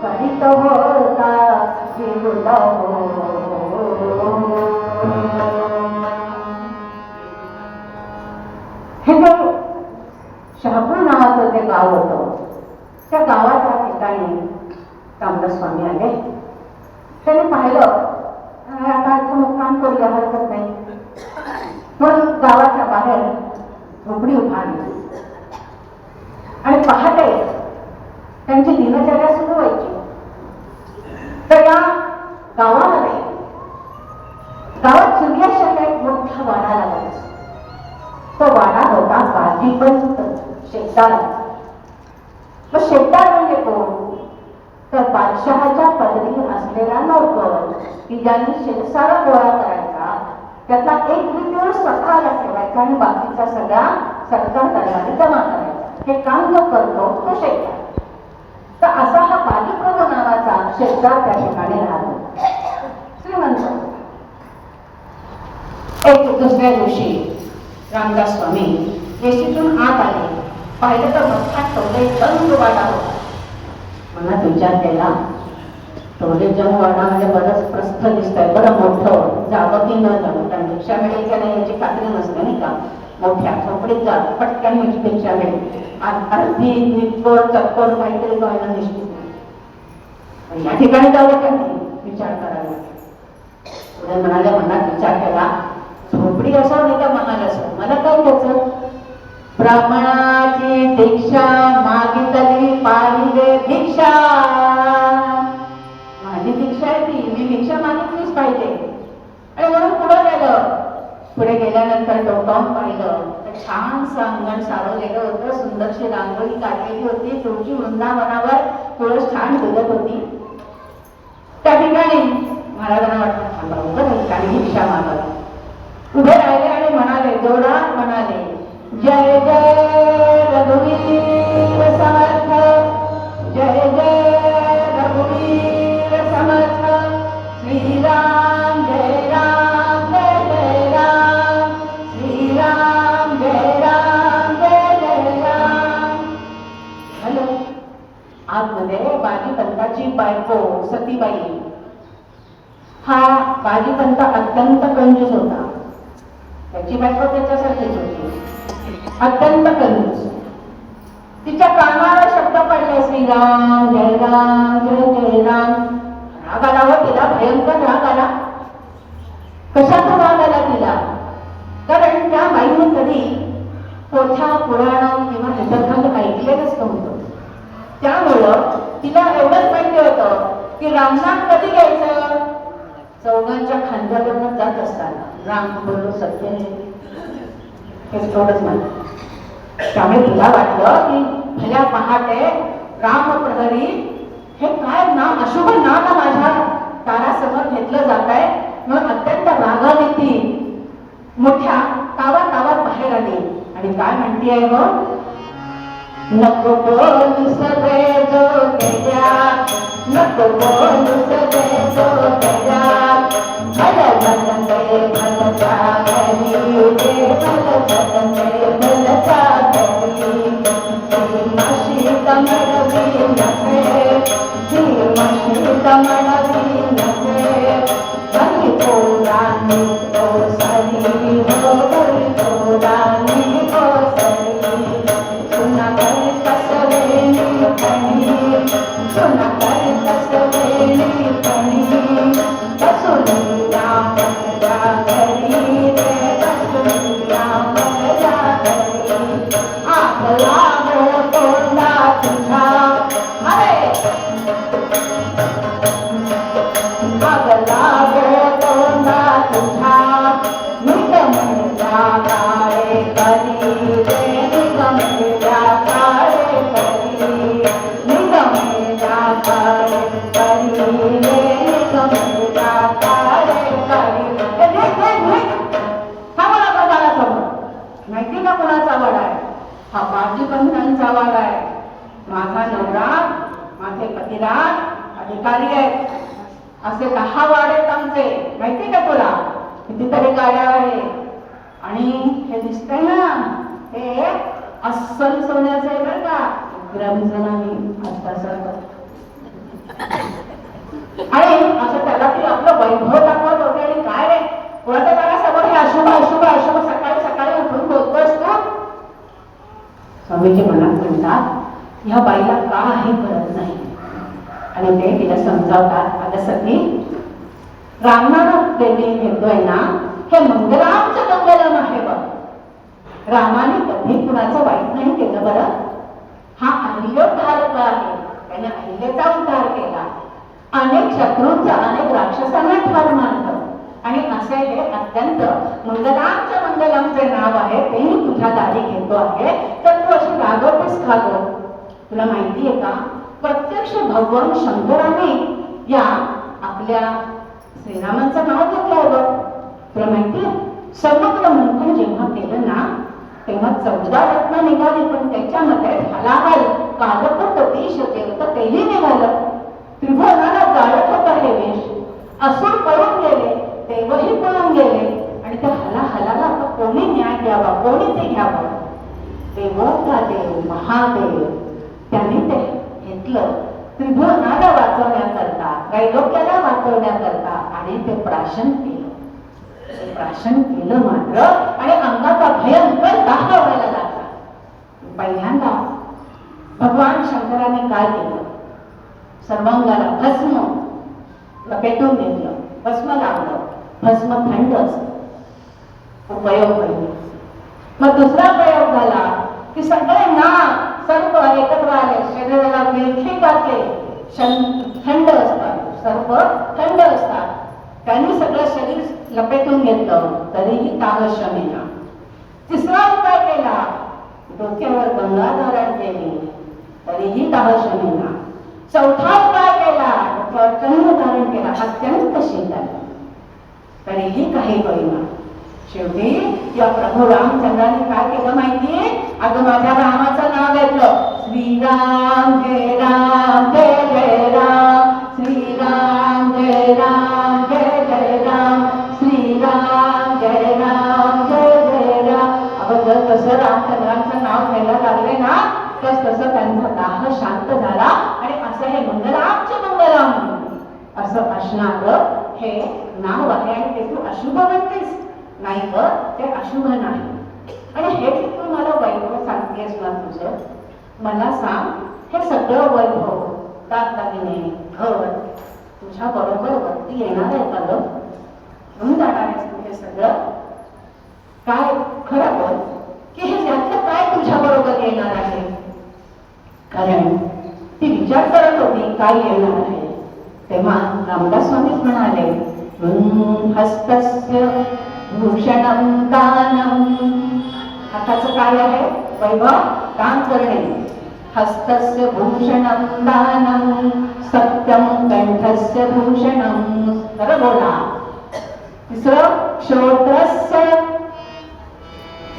S1: करीत होता हे जे शहापूर नावाचं जे गाव होतं त्या गावाच्या ठिकाणी रामदास स्वामी आले. त्याने पाहिलं आता इथं मुक्काम करूया हरकत नाही म्हणून गावाच्या बाहेर झोपडी उभारली. आणि पहाटे त्यांची दिनचर्या सुरू व्हायची. तर या गावामध्ये गावात सूर्याशाला एक मोठा वाडा लागला. तो वाडा होता बाजीपंत शेतदार. मग शेतदार म्हणजे कोण तर बादशहाच्या पदरी असलेला नोकर की ज्यांनी शेतसारा गोळा करायचा, त्यातला एक तृतीयांश स्वतःला ठेवायचा आणि बाकीचा सगळा सरकार दरबारी जमा करायचा. हे काम जो करतो तो शेतदार. तर असा हा बाजीप्रभू नावाचा शेतदार त्या ठिकाणी राहतो. श्रीमंत. एक दुसऱ्या दिवशी रामदास स्वामी येशीतून आत आले. पाहिलं तर मोठा टोलेजंग वाडा होता. मनात विचार केला टोलेजंग वाडा म्हणजे बरंच प्रस्थ दिसतंय, बरं मोठं, जावं की न जावं, कारण भिक्षा मिळेल का नाही याची खात्री नसते नाही का. मोठ्या झोपडीत जा पटकन भिक्षा मिळेल. अर्धी नितकोर चतकोर काहीतरी व्हायला निश्चित नाही. या ठिकाणी जावं का नाही विचार करायला. पुढे म्हणाले मनात विचार केला झोपडी असो नाही का महाल असो मला काय त्याचं. ब्राह्मणाची दीक्षा मागितली पाहिजे भिक्षा. माझी दीक्षा आहे ती, मी भिक्षा मागितलीच पाहिजे. आणि म्हणून पुढे गेलं. पुढे गेल्यानंतर डोकावून पाहिलं तर छानसं अंगण सारवलेलं होतं. सुंदरशी रांगोळी काढलेली होती. तुळशी वृंदावनावर तुळस छान डुलत होती. त्या ठिकाणी महाराजांना वाटलं बरं ठिकाणी भिक्षा मागावी. उभे राहिले आणि म्हणाले जोरात म्हणाले जय जय रघुवीर समर्थ, जय जय रघुवीर समर्थ. श्रीराम जय राम जय जय राम. श्रीराम जय राम जय जय राम. हॅलो. आतमध्ये बाजीपंताची बायको सतीबाई. हा बाजीपंत अत्यंत कंजूस होता. त्याची बायको त्याच्यासारखीच होती, अत्यंत कंजूस. तिच्या कानाला शब्द पडले श्रीराम जय राम जय जय राम. राग आला व तिला, भयंकर राग आला. कशाचा राग आला तिला कारण त्या बाईने कधी पोथ्या पुराण किंवा निबंध ऐकलेलंच नव्हतं. त्यामुळं तिला एवढंच माहिती होतं की रामनाम कधी घ्यायचं. चौघांच्या खांद्यावरनं जात असताना राम बोललो सत्य हे थोडंच माहिती. त्यामुळे तिला वाटलं की भल्या पहाटे राम प्रहरी हे काय नाम, अशुभ नाम माझ्या दारासमोर घेतलं जात आहे. म्हणून अत्यंत रागाने ती मोठ्या तावात बाहेर आली आणि काय म्हणतीये ग नको बोलू सगळे जो त्याच्यात, नको बोलू सगळे जो त्याच्यात. भल भलते भलता घरी रे, भल भलते भलता घरी. माशी कमळवी नसे, माशी कमळवी नसे. बरी पोरांनी तो सरी हो, बरी पोरांनी तो सरी. सुना कर कसवेली पणी, सुना कर कसवेली पणी. बसुनिया मजा घरी रे, बसुनिया मजा घरी. आग लागो तोंडा तुझ्या, अरे आग लागो तोंडा तुझ्या. निगमजा काळे करी रे, निगमजा काळे करी. निगमजा काळे करी रे, निगमजा काळे करी. हा मला बघायला समोर माहिती का कोणाचा वाडा आहे? हा बाजीबंधांचा वाडा आहे. माझा नवरा, माझे पतिराज अधिकारी आहेत. असे 10 वाडे आहेत आमचे, माहिती का तुला? कितीतरी गाड्या आहेत. आणि हे दिसतंय ना, हे अस्सल सोन्याचं आहे बरं का, ग्रामचं नाही आत्तासारखं. आणि असं त्याला तरी आपलं वैभव दाखवत होते. आणि काय रे, कोणाच्या त्याला हे अशुभ अशुभ अशुभ सकाळी सकाळी उठून बोलतो असतो. स्वामीजी मनात म्हणतात, ह्या बाईला काही कळत नाही. आणि ते तिला समजावतात, अगं सती, रामनाथ देवी घेतोय ना, हे मंगलांचं मंगलम आहे बघ. रामाने कधी कुणाचं वाईट नाही केलं बरं. हा अहिल्योद्धारक आहे, त्याने अहिल्याचा उद्धार केला. अनेक शत्रूंचा, अनेक राक्षसांना ठार मारलं. आणि असे हे अत्यंत मंगलांच्या मंगलमचे नाव आहे, तेही तुझ्या दारी घेतो आहे. तर तू अशी रागवतेस का गं? तुला माहिती आहे का, प्रत्यक्ष भगवान शंकराने या आपल्या श्रीरामांचं नाव घेतलं होतं. तुला माहिती आहे, समग्र मंथन जेव्हा केलं ना, तेव्हा 14 रत्न निघाली. पण त्याच्यामध्ये हलाहल कालपट देश देवत तेही निघालं. त्रिभुवनाला जाळत होता हे वेश. असुर पळून गेले, देवही पळून गेले. आणि त्या हलाहलाला आता कोणी न्याय द्यावा, कोणी ते घ्यावं? देवोचा देव महादेव त्याने ते घेतलं त्रिभुवनाला वाचवण्याकरता, त्रैलोक्याला वाचवण्याकरता. आणि ते प्राशन केलं. ते प्राशन केलं मात्र, आणि अंगाचा भयंकर दाह व्हायला लागला. पहिल्यांदा भगवान शंकराने काय केलं? सर्वांगाला भस्म लपेटून घेतलं, भस्म लावलं. भस्म थंड असतं, उपयोग होईल. मग दुसरा प्रयोग झाला की सगळे नाग सर्प एकत्र आले, शरीराला विळखी घातले. थंड असतात, सर्प थंड असतात. त्यांनी सगळं शरीर लपेटून घेतलं, तरीही ताग शमेना. तिसरा उपाय केला, डोक्यावर गंगा धारण केली, तरीही ताग शमेना. चौथा उपाय केला, डोक्यावर चंद्र धारण केला, अत्यंत शीतल, तरीही काही होईना. शेवटी या प्रभू रामचंद्राने काय केलं माहितीये? अगं माझ्या रामाचं नाव घेतलं, श्रीराम जय राम जय जय राम, श्रीराम जय राम जय जय राम, श्रीराम जय राम जय जय राम. अगं जर तसं रामचंद्रांचं नाव घ्यायला लागले ना, तसं त्यांचा दाह शांत झाला. आणि असं हे मंगलांचे मंगलम असं असणारं हे नाव आहे. आणि ते तू अशुभ म्हणतेस नाही ग, ते अशुभ नाही. आणि हे जे तू मला वैभव सांगतेस ना तुझं, मला सांग, हे सगळं वैभव, दागदागिने, घर तुझ्या बरोबर वरती येणार आहे का ग? घेऊन जाणार आहेस तू हे सगळं? काय खरं बोल की हे यातलं काय तुझ्या बरोबर येणार आहे? कारण ती विचार करत होती काय येणार आहे. तेव्हा रामदास स्वामी म्हणाले, हस्तस्य भूषणं दानं. हाताचं काय आहे? वैभव, दान करणे. हस्तस्य भूषणं दानं, सत्यं कंठस्य भूषणं. खरं बोला. तिसरं,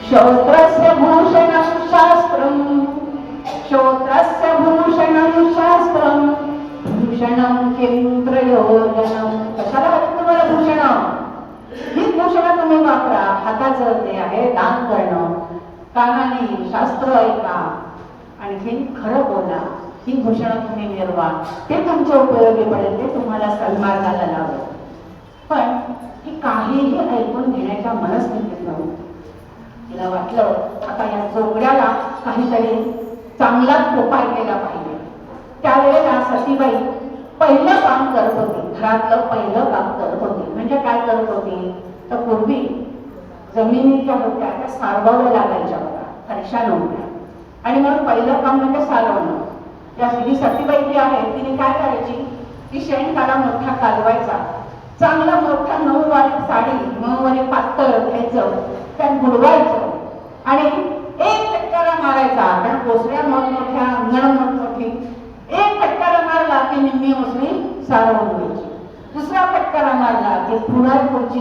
S1: श्रोत्रस्य भूषणं शास्त्रं. श्रोत्रस्य भूषणं शास्त्रं भूषणं किं प्रयोजनं. कशाला वाटतं तुम्हाला भूषण? ही भूषण तुम्ही वापरा. हाताचं ते आहे दान करणं, कानाने शास्त्र ऐका, आणखी खरं बोला. ही भूषण तुम्ही मिरवा, ते तुमच्या उपयोगी पडेल, ते तुम्हाला सन्मार्गाला लावेल. पण ही काहीही ऐकून घेण्याच्या मनस्थितीत नव्हती. तिला वाटलं आता या जोगड्याला काहीतरी चांगलाच उपाय केला पाहिजे. त्यावेळेला सतीबाई पहिलं काम करत होती, घरातलं पहिलं काम करत होती. म्हणजे काय करत होती तर पूर्वी जमिनीच्या होत्या त्या सारवाव्या लागायच्या बघा, फरशा नव्हत्या, आणि म्हणून पहिलं काम म्हणजे सारवणं. या श्री सतीबाई जी आहे तिने काय करायची, ती शेणकाळा मोठा कालवायचा, चांगला मोठा 9 वारी साडी 9 वारी पातळ घ्यायचं, त्यात बुडवायचं आणि एक फटकारा मारायचा. कारण कोसळ्या मोठमोठ्या, अंगण मोठमोठी, एक फटकारा मारला की निम्मी ओसरी सारवून घ्यायची. दुसरा फटकारा मारला की पुढची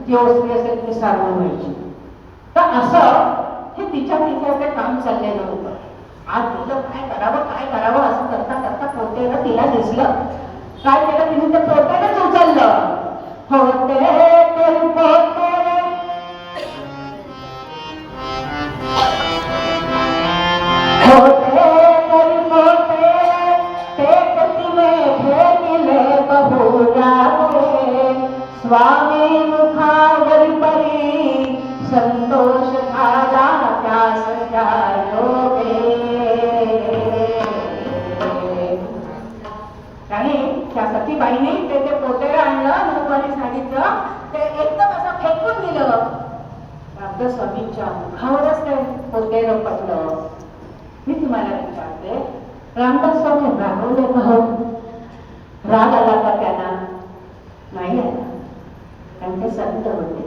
S1: जी ओसरी असेल ती सारवून घ्यायची. तर असं हे तिच्या ते काम चाललेलं होतं. आज तिला काय करावं असं करता करता पोतेला तिला दिसलं. काय केलं तिने, ते पोतेलाच उचललं. होते स्वामी मुखावर परी संतोष झाला त्यास योगे. आणि त्या सतीबाईने ते पोतेर आणलं 9 वारी साडीचं, ते एकदम असं फेकून दिलं. आपल्या स्वामींच्या मुखावरच ते पोतेर पडलं. मी तुम्हाला विचारते, रामदास स्वामी रागवले का हो? राग आला का त्यांना? नाही आला. कारण ते संत होते,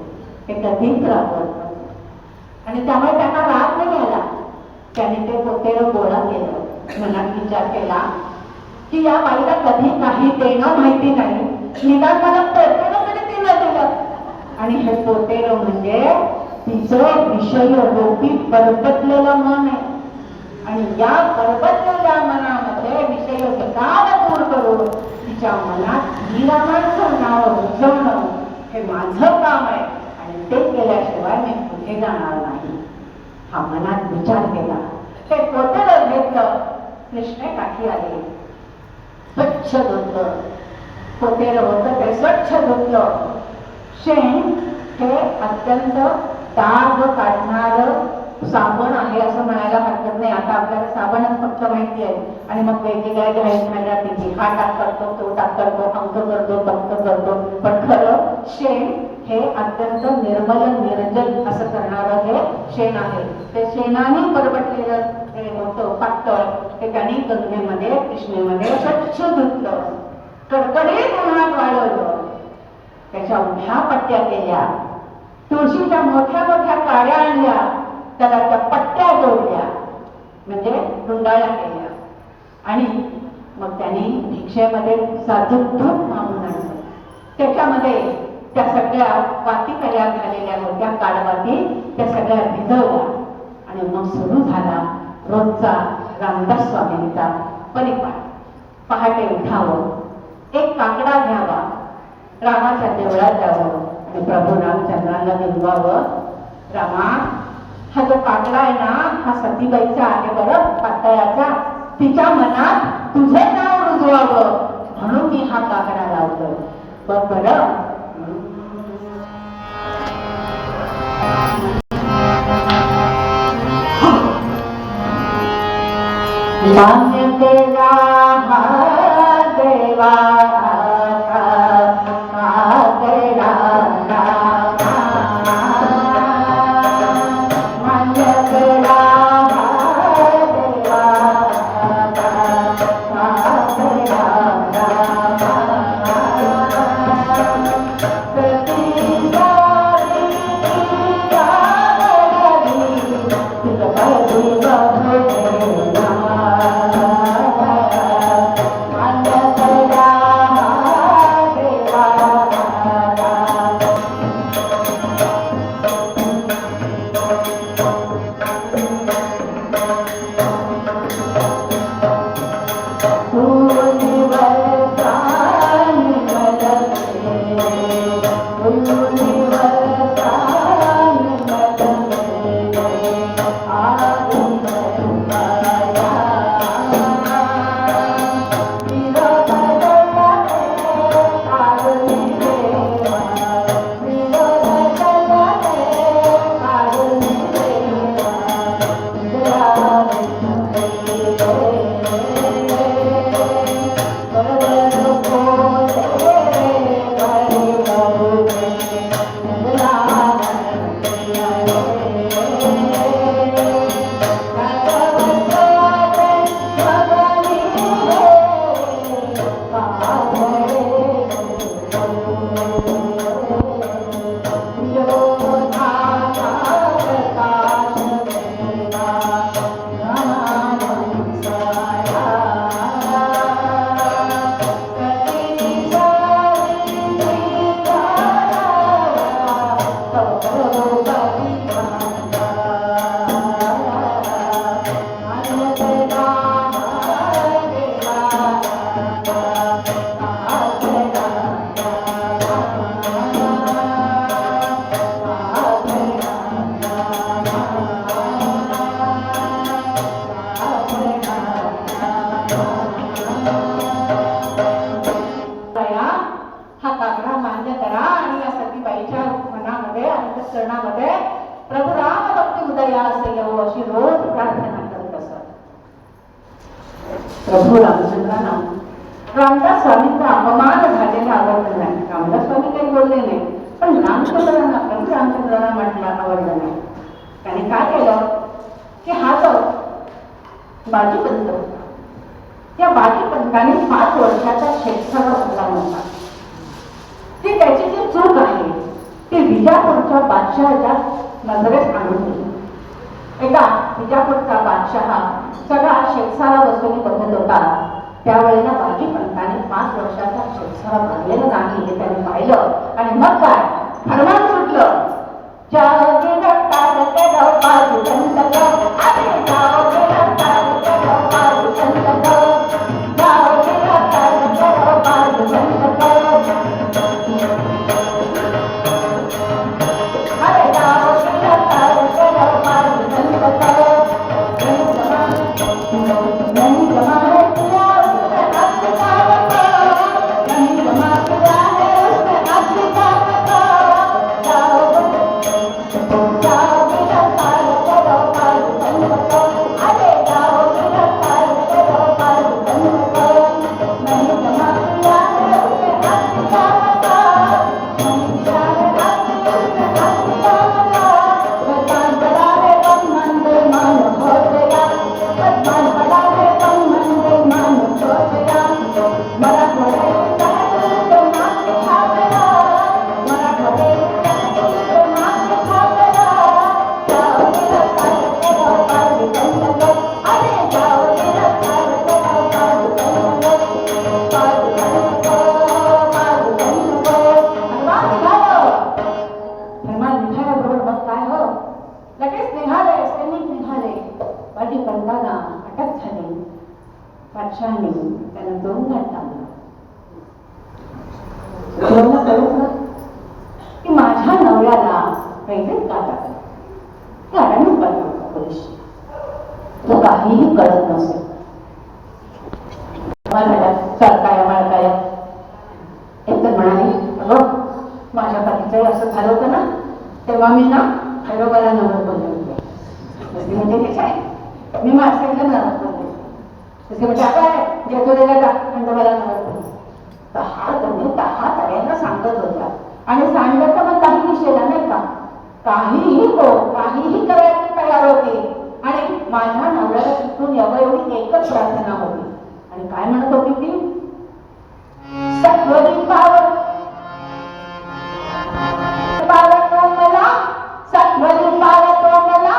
S1: ते कधीच रागवत नव्हते. आणि त्यामुळे त्यांना राग नाही आला. त्याने ते पोतेर गोळा केलं, मनात विचार केला की या बाईला कधी काही देणं माहिती नाही, निदान मला पोतेर तरी तिला दिलं. आणि हे पोतेर म्हणजे तिचं विषय रूपी बरबटलेलं मन आहे. आणि या बरबटलेल्या मनामध्ये विषय विकार दूर करून तिच्या मनात श्रीरामाचं नाव रुजवणं हे माझं काम आहे, आणि ते केल्याशिवाय मी पुढे जाणार नाही. हा मनात विचार केला. ते पोतेर घेतलं, कृष्णेकाठी आले, स्वच्छ धुतलं. पोतेर होतं ते स्वच्छ धुतलं. शेण हे अत्यंत डाग काढणार साबण आहे असं म्हणायला हरकत नाही. आता आपल्याला साबणच फक्त माहिती आहे, आणि मग वेगवेगळ्या घ्यायला तिथे हा टाक करतो, तो टाक करतो, अंक करतो, पंक करतो. पण खरं शेण हे अत्यंत निर्मल निर्जल असं करणारं हे शेण आहे. ते शेणाने बरबटलेलं हे होतं पातळ, ते त्यांनी गंगेमध्ये कृष्णेमध्ये स्वच्छ धुतलं, कडकडीत उन्हात वाढवलं, त्याच्या उभ्या पट्ट्या केल्या, तुळशीच्या मोठ्या मोठ्या काड्या आणल्या, त्याला त्या पट्ट्या जोडल्या, म्हणजे रुंडाळ्या केल्या. आणि मग त्यांनी भिक्षेमध्ये साधूक दूध मागून आणलं. त्याच्यामध्ये त्या सगळ्या वाती तयार झालेल्या होत्या, काळवाती, त्या सगळ्या भिजवल्या. आणि मग सुरू झाला रोजचा रामदास स्वामींचा परिपाठ. पहाटे उठावं, एक काकडा घ्यावा, रामाच्या देवळात जावं आणि प्रभू रामचंद्राला निलवावं. रामा, हा जो काकडा आहे ना, हा सतीबाईचा आहे बरं, पातळाचा. तिच्या मनात तुझे नाव रुजवावं म्हणून मी हा काकडा लावतो. बघ बरं. मान्य केला हा देवा हा काकडा मान्य करा आणि या सतीबाईच्या मनामध्ये अंतःकरणामध्ये प्रभू राम भक्ती उदयास येवो अशी रोज प्रार्थना करत असत. प्रभू रामचंद्रांना रामदास स्वामींचा अपमान झालेला आवडलं नाही. रामदास स्वामी काही बोलले नाही, पण रामचंद्रांना प्रभू रामचंद्रांना म्हटलं आवडलं नाही. त्याने काय केलं की हा जो बाजीपंत होता, त्या बाजीपंताने 5 वर्षाचा शेतकरा होता होता. ती त्याची जी चूक आहे ती विजापूरच्या बादशहाच्या नजरेस आणून दिली. एकदा विजापूरचा बादशहा सगळा शेतसारा वसुली बघत होता. त्यावेळेला बाजीपंताने 5 वर्षाचा शेतसारा भरलेला नाही हे त्याने पाहिलं आणि मग काय फरमान सुटलं, जाओगे रफ्तार करो बाजूबंद करो, अरे जाओगे रफ्तार करो बाजूबंद करो, जाओगे रफ्तार करो बाजूबंद करो, अरे जाओगे रफ्तार करो बाजूबंद करो. नहीं जमाने किया उसने अपनी ताकत को, नहीं जमा किया है उसने अपनी ताकत को. जाओगे रफ्तार करो बाजूबंद करो, अरे जाओगे रफ्तार करो बाजूबंद करो. नहीं जमा किया है उसने अपनी ताकत को, नहीं किया है उसने अपनी ताकत को. भगवान बड़ा है तुम मंदिर मानो हो गया, भगवान बड़ा है तुम मंदिर मानो हो गया. मराठवाडे तो नाम लिखा गया, मराठवाडे तो नाम लिखा गया. जाओगे रफ्तार करो बाजूबंद करो, अरे जाओगे रफ्तार करो बाजूबंद करो, बाजूबंद करो बाजूबंद करो. हनुमान निघालं. हनुमान निघाल्याबरोबर मग काय हो, लगेच निघाले सैनिक निघाले. बाजीपंताला अटक झाली. बादशहाने त्याला 2 घाट टाकला. तुला कळलं की माझ्या नवऱ्याला कैदेत का टाकलं, कारण पोलीस तो काहीही कळत नसेल. सरकार माळकाय एकतर म्हणाली, अगं माझ्या पतीचंही असं झालं होतं ना, तेव्हा मी ना खरोबरा नवत बोलले होते. म्हणजे ते काय मी माणसाला नवत बोलले तसे म्हणजे काय घेतो दिला का खंडोबाला नवत बोलले. तर हा तऱ्यांना सांगत होता आणि सांगायचा पण काही विषय नाही का, काहीही करायला तयार होते. आणि माझ्या नवऱ्याला तिथून यावं एवढी एकच प्रार्थना होती. आणि काय म्हणत होती ती, सत्वरी पावर तो मला, सत्वरी पावर तो मला,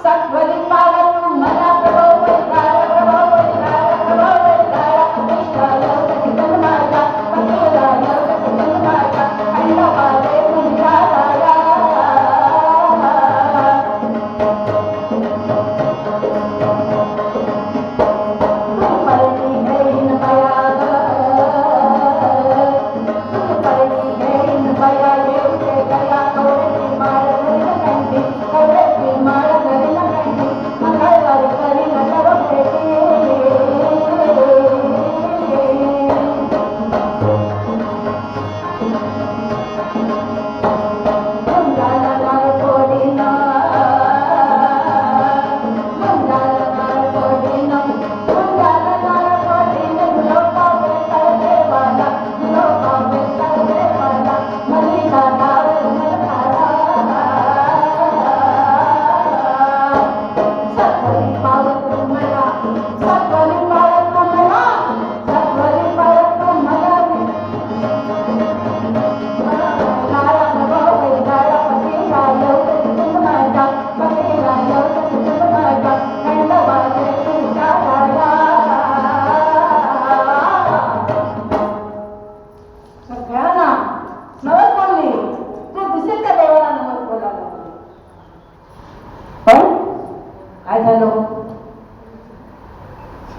S1: सत्वरी पावर तो मला. प्रभो वैताळ, प्रभो वैताळ, प्रभो वैताळ. विश्वाय कथितन माझा, पतीराय कथितन माझा, खंडोबाले तुमच्या राया.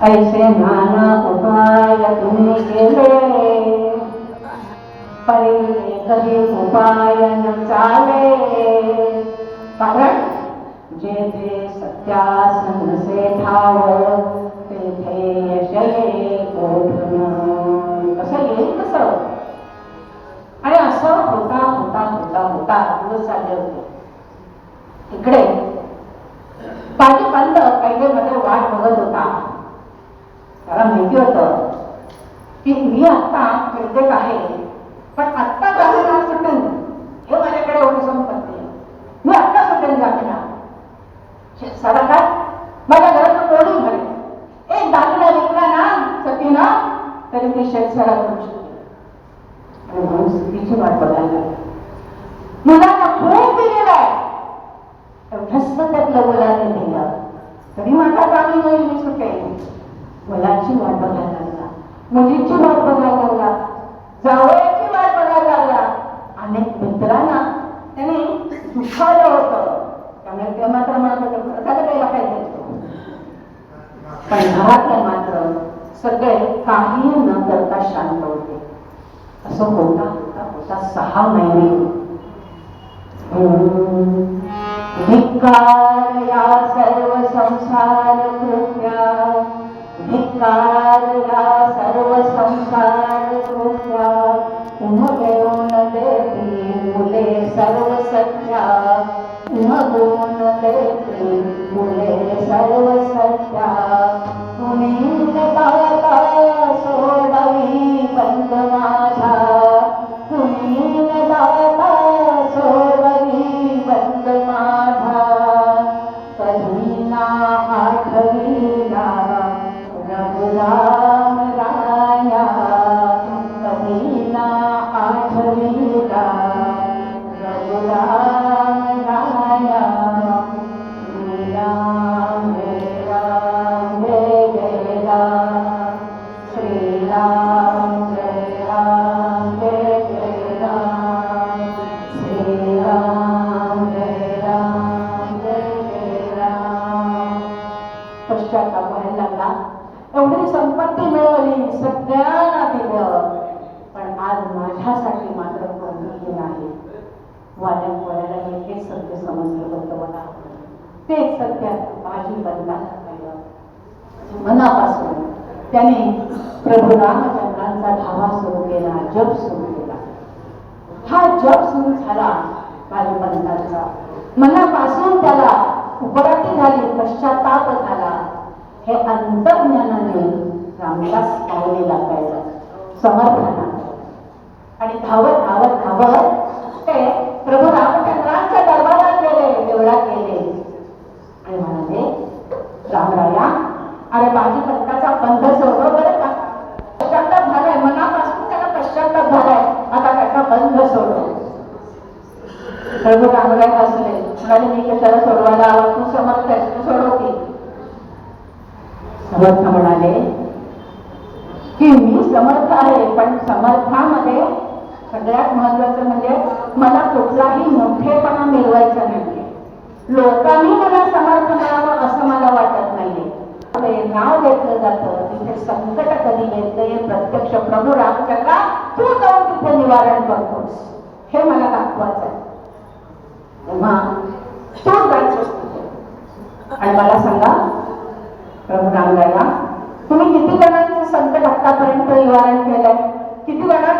S1: ऐसे नाना उपाय तुम्ही केले, पहिले कधी उपाय न चाले. कारण जेथे सत्यासन नसे ठाव तेथे यश माहिती होतं की मी आता निर्देश आहे, पण आत्ता जामीना सुटेल हे माझ्याकडे एवढी संपत्ती आहे, मी आत्ता सुटेल जामीना. सारा काय माझ्या घरात कोणी भरेल, एक दागिना विकला ना सतीना तरी ती शेतसारा करू शकते. आणि म्हणून स्त्रीची वाट बघायला मुलांना खूप दिलेला आहे, एवढंच त्यातलं मुलांनी दिलं तरी माझा जामीन होईल, मी सुटेल. मुलाची वाट बघायला लागला, मुलीची वाट बघायला लागला, जावयाची वाट बघायला लागला. अनेक मित्रांना त्याने दुखावलं होतं, त्यामुळे ते मात्र म्हणत होतं त्याला काय देतो. पण घरातले मात्र सगळे काही न करता शांत होते. असं होता होता होता 6 महिने. धिक्कार या सर्व संसार कृत्या, धिक्कार या सर्व संसार कृत्या, उमगून देती मुले सर्व सत्या, उमगून देती मुले सर्व सत्या. कुणी दाता सोडवी बंद माझा, कुणी दाता सोडवी बंद माझा. कधी ना आठवीला रघुराम राया, कधी ना आठवीला रघुराम राया. श्रीराम जय राम जय जय राम, श्रीराम जय राम जय जय राम, श्रीराम जय राम जय जय राम. पश्चाताप व्हायला लागला. एवढी संपत्ती मिळवली, सगळ्यांना दिलं, पण आज माझ्यासाठी मात्र कोणीही नाही. वाड्याला हे सत्य समजलं होतं मला, ते सत्य माझी बंधाला पाहिलं. मनापासून त्याने प्रभू रामचंद्रांचा धावा सुरू केला, जप सुरू केला. हा जप सुरू झाला माझ्या बंधाचा. मनापासून त्याला उपरती झाली, पश्चाताप झाला. हे अंतर्ज्ञानाने रामदास पावलेला कळलं, समर्थना. आणि धावत धावत धावत ते प्रभू रामचंद्रांच्या दरबारात गेले, देवळात गेले आणि म्हणाले, रामराया, अरे माझी पंथाचा बंध सोडव बरं का. पश्चाताप झालाय, मनापासून त्याला पश्चाताप झालाय, आता त्याचा बंध सोडव. प्रभू रामराय हसले, म्हणाले, मी कशाला सोडवायला हवा, तू समर्थ आहेस, तू सोडव की. समर्थ म्हणाले की मी समर्थ आहे, पण समर्थामध्ये सगळ्यात महत्वाचं म्हणजे मला कुठलाही मोठेपणा मिळवायचा नाही. लोकांनी मला समर्थ म्हणावं असं मला वाटत नाहीये. नाव घेतलं जातं तिथे संकट कधी येते, प्रत्यक्ष प्रभू रामचंद्रा तू जाऊन तिथे निवारण करतोस, हे मला दाखवायचं आहे. तेव्हा तू जायचंस तिथे. आणि मला सांगा प्रभू रामराया, तुम्ही किती जणांचं संकट आतापर्यंत निवारण केलंय, किती जणांना